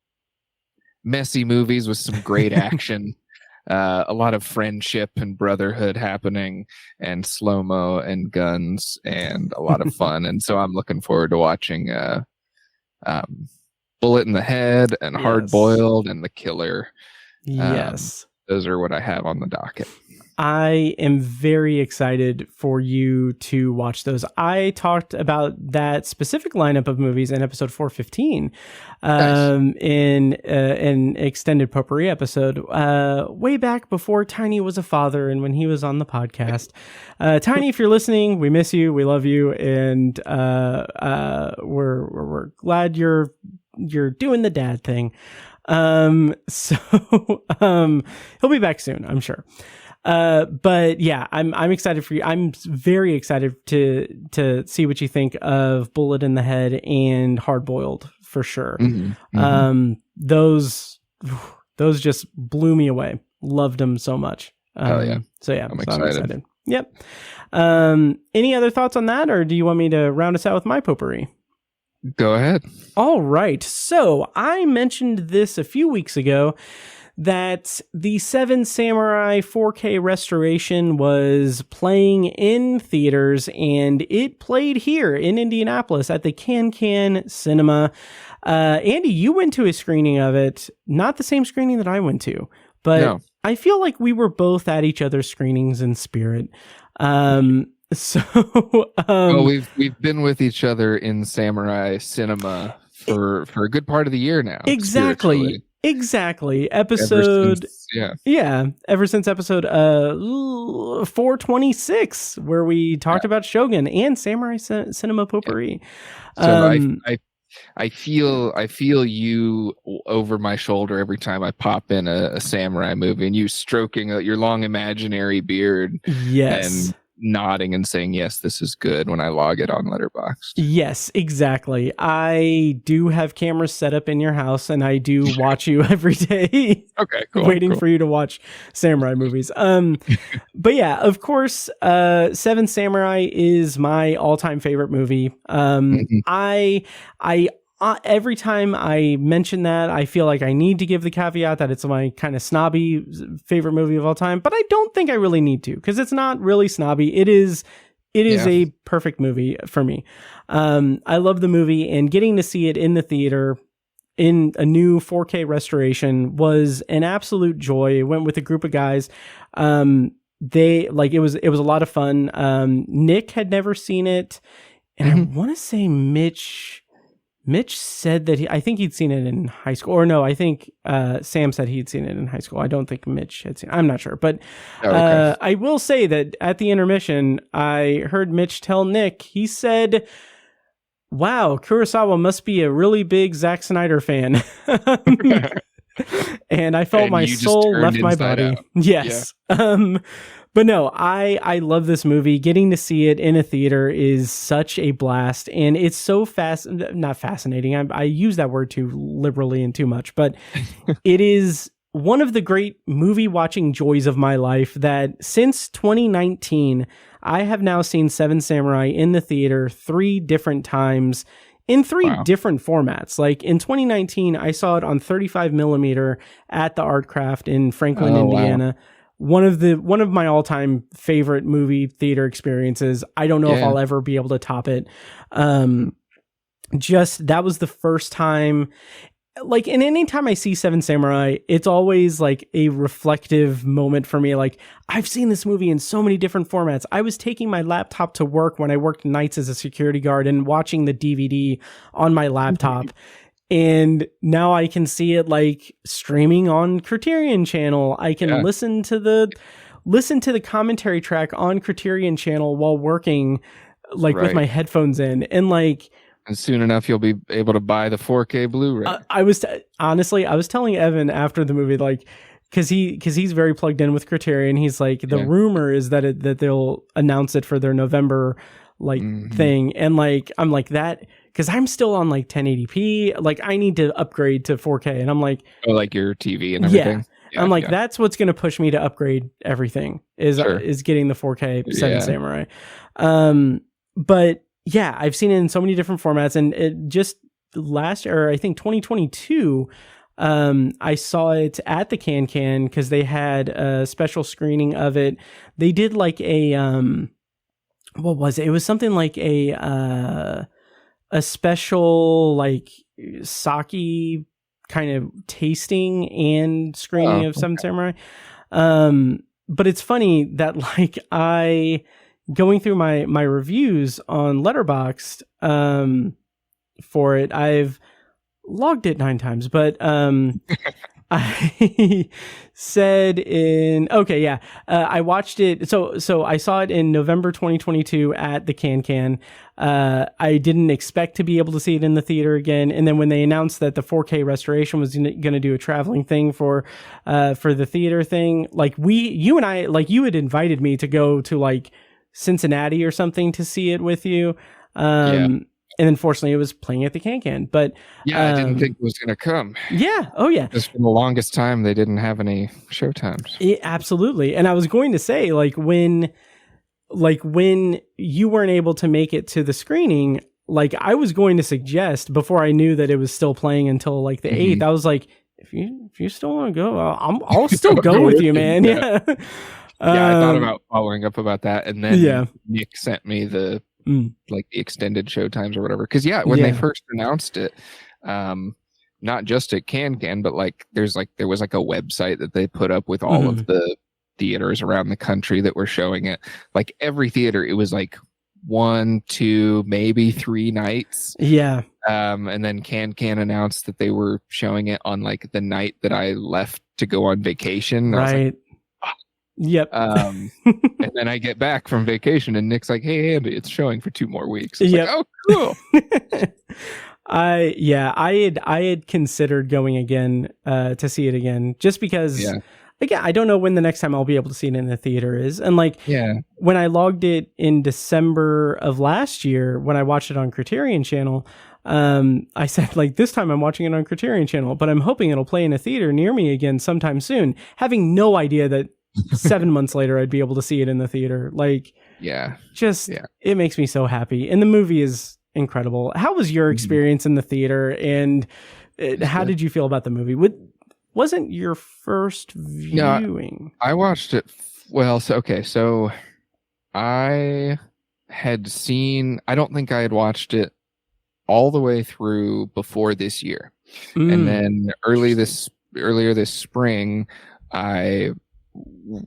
messy movies with some great action, a lot of friendship and brotherhood happening, and slow-mo and guns and a lot of fun. And so I'm looking forward to watching Bullet in the Head and Hard Boiled and The Killer. Yes. Those are what I have on the docket. I am very excited for you to watch those. I talked about that specific lineup of movies in episode 415, in an extended potpourri episode, way back before Tiny was a father and when he was on the podcast. Tiny, if you're listening, we miss you, we love you, and we're glad you're doing the dad thing. So he'll be back soon, I'm sure. But yeah, I'm excited for you. I'm very excited to see what you think of Bullet in the Head and Hard Boiled for sure. Those just blew me away. Loved them so much. So yeah, I'm excited. Yep. Any other thoughts on that, or do you want me to round us out with my potpourri? Go ahead. All right. So I mentioned this a few weeks ago that the Seven Samurai 4K restoration was playing in theaters, and it played here in Indianapolis at the Can Cinema. Andy, you went to a screening of it, not the same screening that I went to, but no. I feel like we were both at each other's screenings in spirit. So well, we've been with each other in Samurai Cinema for a good part of the year now. Exactly. Episode ever since episode 426, where we talked about Shogun and Samurai Cinema Potpourri. So I feel you over my shoulder every time I pop in a samurai movie, and you stroking your long imaginary beard. Yes. And nodding and saying, yes, this is good when I log it on Letterboxd. Yes, exactly. I do have cameras set up in your house, and I do watch you every day. Okay, cool. Waiting for you to watch samurai movies. But yeah, of course, Seven Samurai is my all-time favorite movie. I every time I mention that, I feel like I need to give the caveat that it's my kind of snobby favorite movie of all time, but I don't think I really need to, because it's not really snobby. It is a perfect movie for me. I love the movie, and getting to see it in the theater in a new 4K restoration was an absolute joy. I went with a group of guys. It was a lot of fun. Nick had never seen it, and I want to say Mitch said that I think he'd seen it in high school, or no, I think Sam said he'd seen it in high school. I don't think Mitch had seen it. I'm not sure, but I will say that at the intermission, I heard Mitch tell Nick, he said, wow, Kurosawa must be a really big Zack Snyder fan. And I felt my soul left my body. Out. Yes. Yeah. But no, I love this movie. Getting to see it in a theater is such a blast, and it's so not fascinating. I use that word too liberally and too much, but it is one of the great movie watching joys of my life that since 2019, I have now seen Seven Samurai in the theater 3 different times in 3 different formats. Like in 2019, I saw it on 35 millimeter at the Art Craft in Franklin, Indiana. Wow. One of my all-time favorite movie theater experiences. I don't know if I'll ever be able to top it. That was the first time. Like, and anytime I see Seven Samurai, it's always like a reflective moment for me. Like, I've seen this movie in so many different formats. I was taking my laptop to work when I worked nights as a security guard and watching the DVD on my laptop. And now I can see it like streaming on Criterion Channel. I can listen to the commentary track on Criterion Channel while working, like with my headphones in, and like. And soon enough, you'll be able to buy the 4K Blu-ray. I was telling Evan after the movie, like, because he's very plugged in with Criterion. He's like, the rumor is that they'll announce it for their November thing, and like I'm like that. Because I'm still on like 1080p, like I need to upgrade to 4K, and I'm like, oh, like your TV and everything. I'm like, that's what's going to push me to upgrade everything is getting the 4K Seven Samurai. But yeah, I've seen it in so many different formats, and it just last year, I think 2022, I saw it at the Can because they had a special screening of it. They did like a what was it? It was something like a special like sake kind of tasting and screening of Seven Samurai. but it's funny that like going through my reviews on Letterboxd for it, I've logged it 9 times, but I said I watched it. So I saw it in November 2022 at the Can. I didn't expect to be able to see it in the theater again. And then when they announced that the 4K restoration was going to do a traveling thing for the theater thing, like you and I, like you had invited me to go to like Cincinnati or something to see it with you. And unfortunately, it was playing at the Can. But I didn't think it was going to come. Yeah. Oh, yeah. Because for the longest time, they didn't have any showtimes. Absolutely. And I was going to say, like when you weren't able to make it to the screening, like I was going to suggest before I knew that it was still playing until like the 8th, I was like, if you still want to go, I'll still go with you, man. Yeah. I thought about following up about that, and then Nick sent me the like the extended showtimes or whatever. Because when they first announced it, not just at Can, but like there was like a website that they put up with all of the theaters around the country that were showing it. Like every theater, it was like 1, 2, maybe 3 nights. Yeah. And then Can announced that they were showing it on like the night that I left to go on vacation. Right. Yep. And then I get back from vacation and Nick's like, "Hey Andy, it's showing for 2 more weeks." Yep. Like, oh, cool. I had considered going again to see it again, just because again, I don't know when the next time I'll be able to see it in the theater is. And like when I logged it in December of last year, when I watched it on Criterion Channel, I said like, this time I'm watching it on Criterion Channel, but I'm hoping it'll play in a theater near me again sometime soon, having no idea that 7 months later I'd be able to see it in the theater. Like, it makes me so happy. And the movie is incredible. How was your experience in the theater, and how did you feel about the movie? Wasn't your first viewing? No, I watched it. Well, so I had seen, I don't think I had watched it all the way through before this year. And then earlier this spring,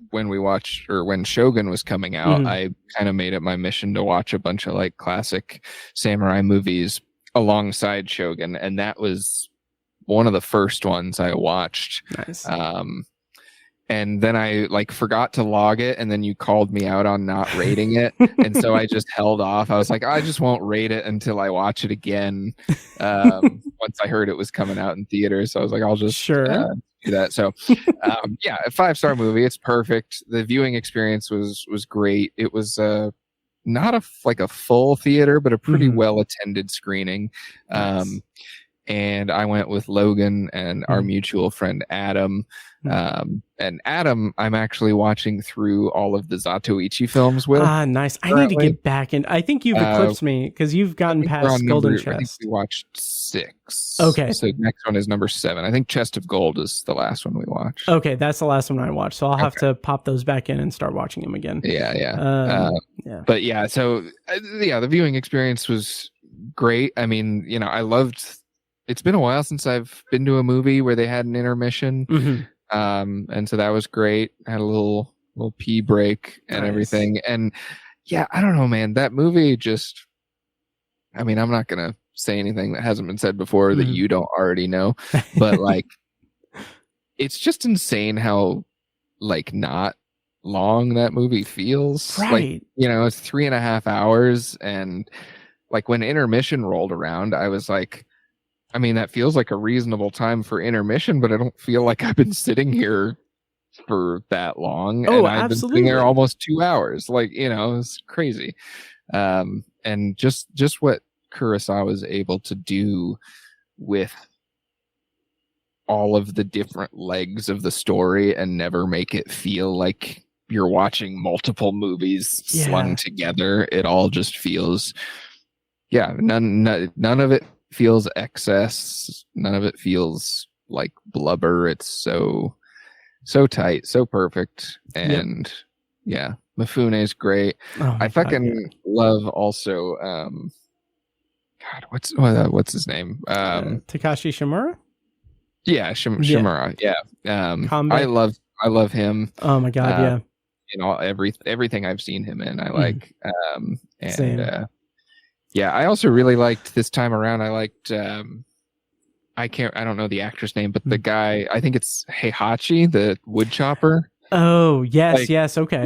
when Shogun was coming out, I kind of made it my mission to watch a bunch of like classic samurai movies alongside Shogun, and that was one of the first ones I watched. Nice. And then I like forgot to log it, and then you called me out on not rating it, and so I just held off. I was like, I just won't rate it until I watch it again. Once I heard it was coming out in theaters, so I was like, I'll just do that. So a 5-star movie. It's perfect. The viewing experience was great. It was not a full theater, but a pretty well attended screening. Nice. And I went with Logan and our mutual friend Adam. And Adam, I'm actually watching through all of the Zatoichi films with. Nice. I need to get back in. I think you've eclipsed me because you've gotten past Golden Chest. I think we watched 6. Okay. So the next one is number 7. I think Chest of Gold is the last one we watched. Okay, that's the last one I watched. So I'll have to pop those back in and start watching them again. Yeah. But so the viewing experience was great. I mean, I loved. It's been a while since I've been to a movie where they had an intermission. And so that was great. I had a little pee break and everything. And I don't know, man, that movie just, I mean, I'm not going to say anything that hasn't been said before that you don't already know, but like, it's just insane how like not long that movie feels. Right. Like, it's 3.5 hours. And like when intermission rolled around, I was like, I mean, that feels like a reasonable time for intermission, but I don't feel like I've been sitting here for that long. Oh, and I've been sitting there almost 2 hours. Like, it's crazy. And just what Kurosawa was able to do with all of the different legs of the story and never make it feel like you're watching multiple movies slung together. It all just feels, none of it feels excess. None of it feels like blubber. It's so tight, so perfect. And Mifune's great. I fucking love also what's his name? Takashi Shimura? Yeah, Shimura. Yeah. I love him. Oh my god, in all everything I've seen him in. I like. Same. Yeah, I also really liked this time around. I liked. I don't know the actor's name, but the guy. I think it's Heihachi, the wood chopper. Oh yes, Like, yes, okay.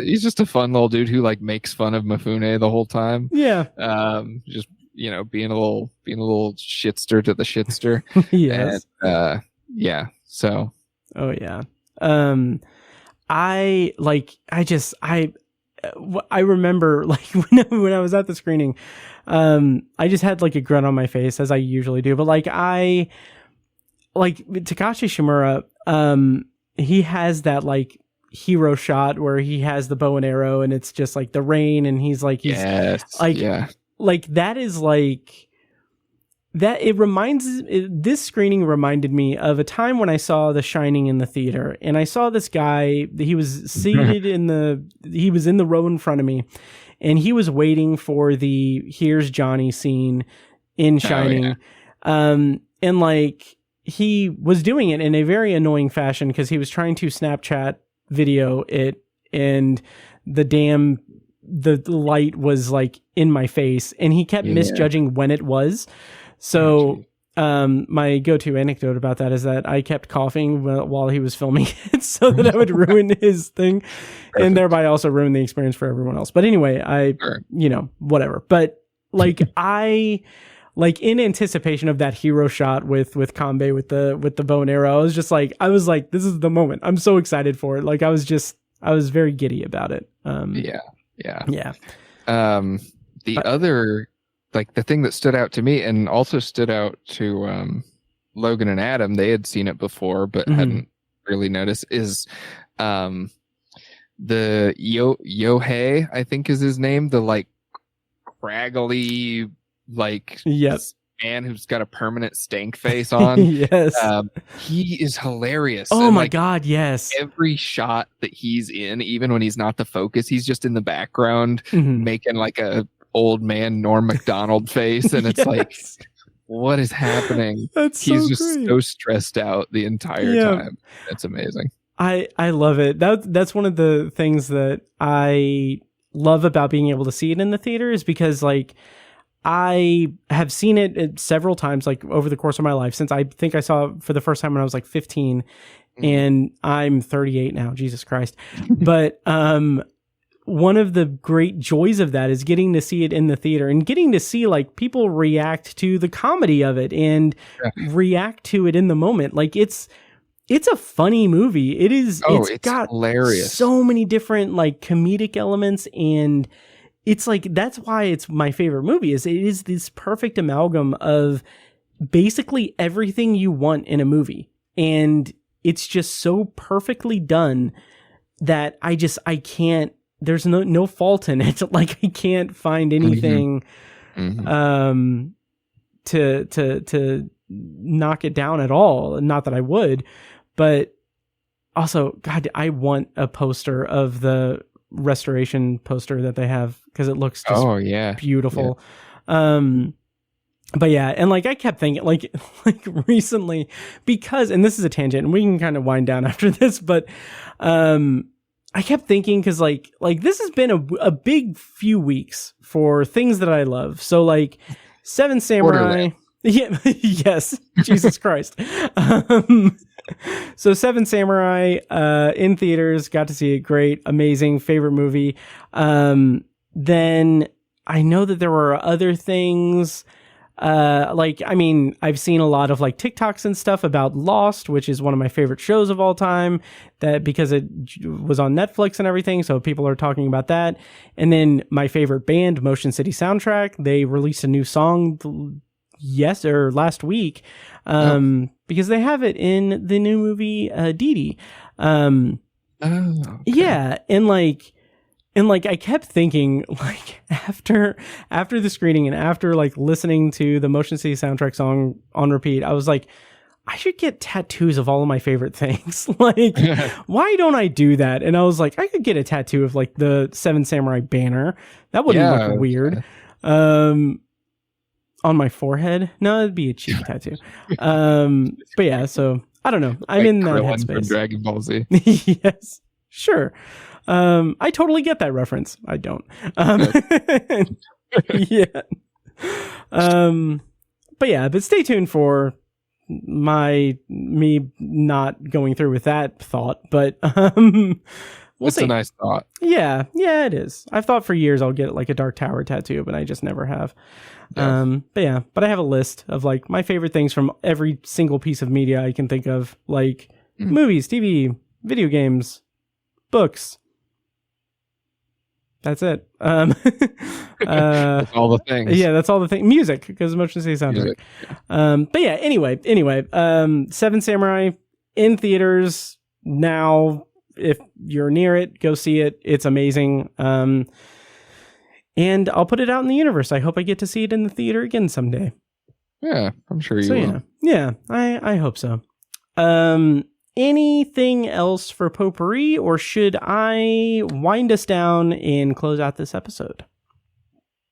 He's just a fun little dude who like makes fun of Mifune the whole time. Yeah. Just being a little shitster to the shitster. Yes. And, yeah. So. Oh yeah. I remember like when I was at the screening, I just had like a grin on my face as I usually do. But like Takashi Shimura, he has that like hero shot where he has the bow and arrow and it's just like the rain and he's like like that is like that. This screening reminded me of a time when I saw The Shining in the theater, and I saw this guy. He was seated he was in the row in front of me, and he was waiting for the "Here's Johnny" scene in Shining. And like he was doing it in a very annoying fashion because he was trying to Snapchat video it, and the light was like in my face, and he kept misjudging when it was. So my go-to anecdote about that is that I kept coughing while he was filming it so that I would ruin his thing and thereby also ruin the experience for everyone else. But anyway, whatever. But like in anticipation of that hero shot with Kanbei with the bow and arrow, I was like, this is the moment. I'm so excited for it. Like I was very giddy about it. Yeah. The But, other, like the thing that stood out to me and also stood out to Logan and Adam, they had seen it before but hadn't really noticed, is the Yohei, I think is his name, the like craggly like man who's got a permanent stank face on. Yes. He is hilarious. Oh and, my like, God, yes. Every shot that he's in, even when he's not the focus, he's just in the background making like a old man Norm Macdonald face, and it's like, what is happening? He's just so stressed out the entire time. It's amazing. I love it. That's one of the things that I love about being able to see it in the theater, is because like I have seen it several times like over the course of my life, since I think I saw it for the first time when I was like 15 and I'm 38 now, Jesus Christ. But one of the great joys of that is getting to see it in the theater and getting to see like people react to the comedy of it and react to it in the moment. Like it's a funny movie. It is. It's got hilarious. So many different like comedic elements, and it's like, that's why it's my favorite movie. Is it is this perfect amalgam of basically everything you want in a movie, and it's just so perfectly done that I can't. There's no fault in it. Like I can't find anything to knock it down at all. Not that I would, but also, God, I want a poster of the restoration poster that they have, because it looks just beautiful. Yeah. But yeah, and like I kept thinking like recently, because, and this is a tangent and we can kind of wind down after this, but I kept thinking, because like this has been a big few weeks for things that I love. So like Seven Samurai. Yeah, yes, Jesus Christ. So Seven Samurai in theaters, got to see it. Great, amazing, favorite movie. Then I know that there were other things. Like, I mean, I've seen a lot of like TikToks and stuff about Lost, which is one of my favorite shows of all time, that because it was on Netflix and everything. So people are talking about that. And then my favorite band, Motion City Soundtrack, they released a new song last week, because they have it in the new movie, Dee Dee. Yeah. And I kept thinking, like, after the screening and after like listening to the Motion City Soundtrack song on repeat, I was like, I should get tattoos of all of my favorite things. Like, why don't I do that? And I was like, I could get a tattoo of like the Seven Samurai banner. That wouldn't look weird. On my forehead? No, it'd be a cheap tattoo. But yeah, so I don't know. I'm in that headspace. From Dragon Ball Z. Yes. Sure. I totally get that reference. I don't. Yeah. But stay tuned for me not going through with that thought. But we'll see. A nice thought. Yeah, it is. I've thought for years I'll get like a Dark Tower tattoo, but I just never have. Yeah. But I have a list of like my favorite things from every single piece of media I can think of, like movies, TV, video games, books. That's it. That's all the things. Yeah, that's all the things. Music, because Motion City soundtrack. Anyway, Seven Samurai in theaters now. If you're near it, go see it. It's amazing. And I'll put it out in the universe. I hope I get to see it in the theater again someday. Yeah, I'm sure you will. Yeah, I hope so. Anything else for Potpourri, or should I wind us down and close out this episode?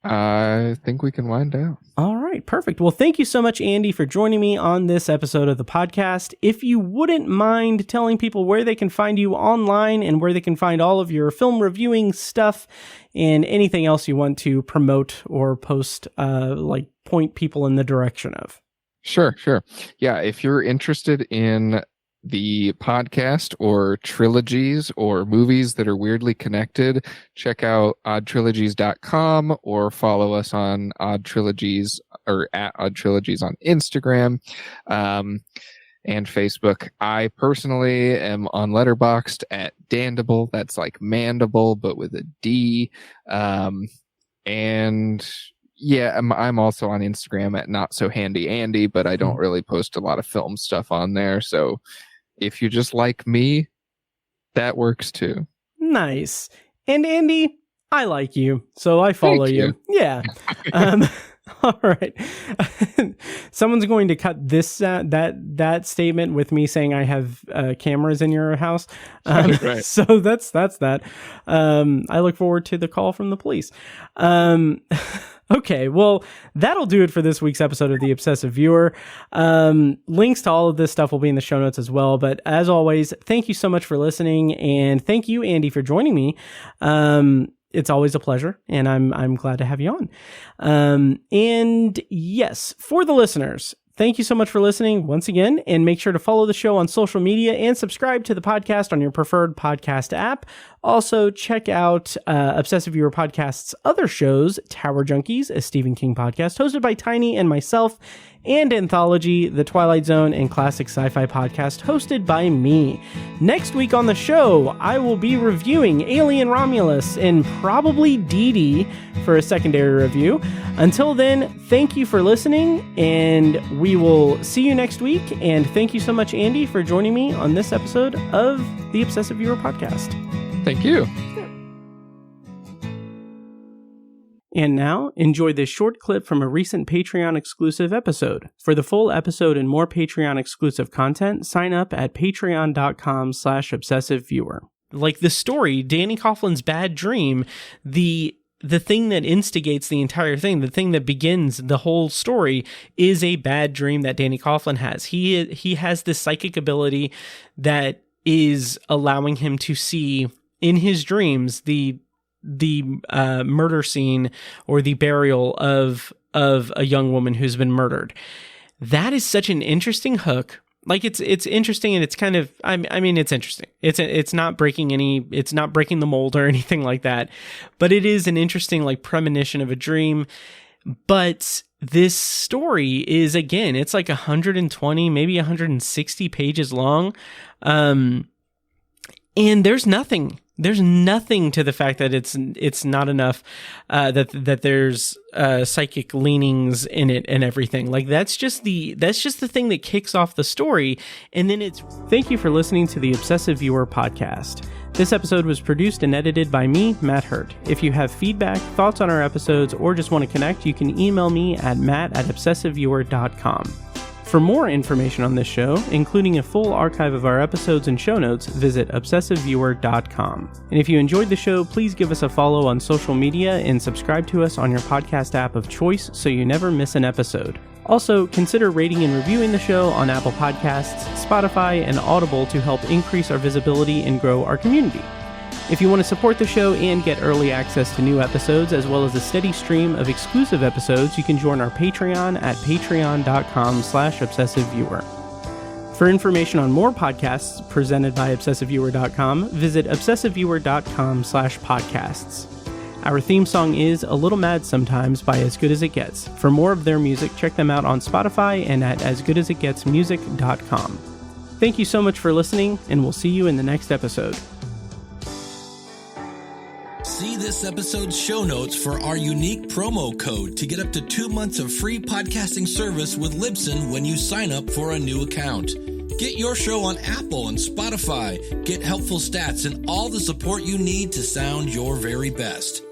I think we can wind down. All right, perfect. Well, thank you so much, Andy, for joining me on this episode of the podcast. If you wouldn't mind telling people where they can find you online and where they can find all of your film reviewing stuff and anything else you want to promote or post, like point people in the direction of. Sure. Yeah, if you're interested in the podcast or trilogies or movies that are weirdly connected, check out oddtrilogies.com or follow us on Odd Trilogies or at Odd Trilogies on Instagram and Facebook. I personally am on Letterboxd at Dandible. That's like mandible, but with a D. And yeah, I'm also on Instagram at Not So Handy Andy, but I don't really post a lot of film stuff on there. So if you just like me, that works too. Nice. And Andy, I like you, so I follow you. Yeah. All right. Someone's going to cut this that statement with me saying I have cameras in your house. Right. So that's that. I look forward to the call from the police. Okay, well, that'll do it for this week's episode of The Obsessive Viewer. Links to all of this stuff will be in the show notes as well. But as always, thank you so much for listening, and thank you, Andy, for joining me. It's always a pleasure, and I'm glad to have you on. And yes, for the listeners, thank you so much for listening once again, and make sure to follow the show on social media and subscribe to the podcast on your preferred podcast app. Also, check out Obsessive Viewer Podcast's other shows, Tower Junkies, a Stephen King podcast hosted by Tiny and myself, and Anthology, the Twilight Zone and Classic Sci-Fi podcast hosted by me. Next week on the show, I will be reviewing Alien Romulus and probably Dee Dee for a secondary review. Until then, thank you for listening, and we will see you next week. And thank you so much, Andy, for joining me on this episode of the Obsessive Viewer Podcast. Thank you. And now, enjoy this short clip from a recent Patreon exclusive episode. For the full episode and more Patreon exclusive content, sign up at patreon.com/obsessiveviewer. Like the story, Danny Coughlin's bad dream, the thing that instigates the entire thing, the thing that begins the whole story, is a bad dream that Danny Coughlin has. He has this psychic ability that is allowing him to see in his dreams the murder scene or the burial of a young woman who's been murdered. That is such an interesting hook. Like it's interesting, and it's kind of, I mean, it's interesting. It's not breaking the mold or anything like that, but it is an interesting like premonition of a dream. But this story is, again, it's like 120, maybe 160 pages long. And there's nothing to the fact that it's not enough, that there's psychic leanings in it and everything. Like that's just the thing that kicks off the story. And then thank you for listening to the Obsessive Viewer Podcast. This episode was produced and edited by me, Matt Hurt. If you have feedback, thoughts on our episodes, or just want to connect, you can email me at matt@obsessiveviewer.com. For more information on this show, including a full archive of our episodes and show notes, visit obsessiveviewer.com. And if you enjoyed the show, please give us a follow on social media and subscribe to us on your podcast app of choice so you never miss an episode. Also, consider rating and reviewing the show on Apple Podcasts, Spotify, and Audible to help increase our visibility and grow our community. If you want to support the show and get early access to new episodes, as well as a steady stream of exclusive episodes, you can join our Patreon at patreon.com/obsessiveviewer. For information on more podcasts presented by obsessiveviewer.com, visit obsessiveviewer.com/podcasts. Our theme song is A Little Mad Sometimes by As Good As It Gets. For more of their music, check them out on Spotify and at asgoodasitgetsmusic.com. Thank you so much for listening, and we'll see you in the next episode. See this episode's show notes for our unique promo code to get up to 2 months of free podcasting service with Libsyn when you sign up for a new account. Get your show on Apple and Spotify, get helpful stats, and all the support you need to sound your very best.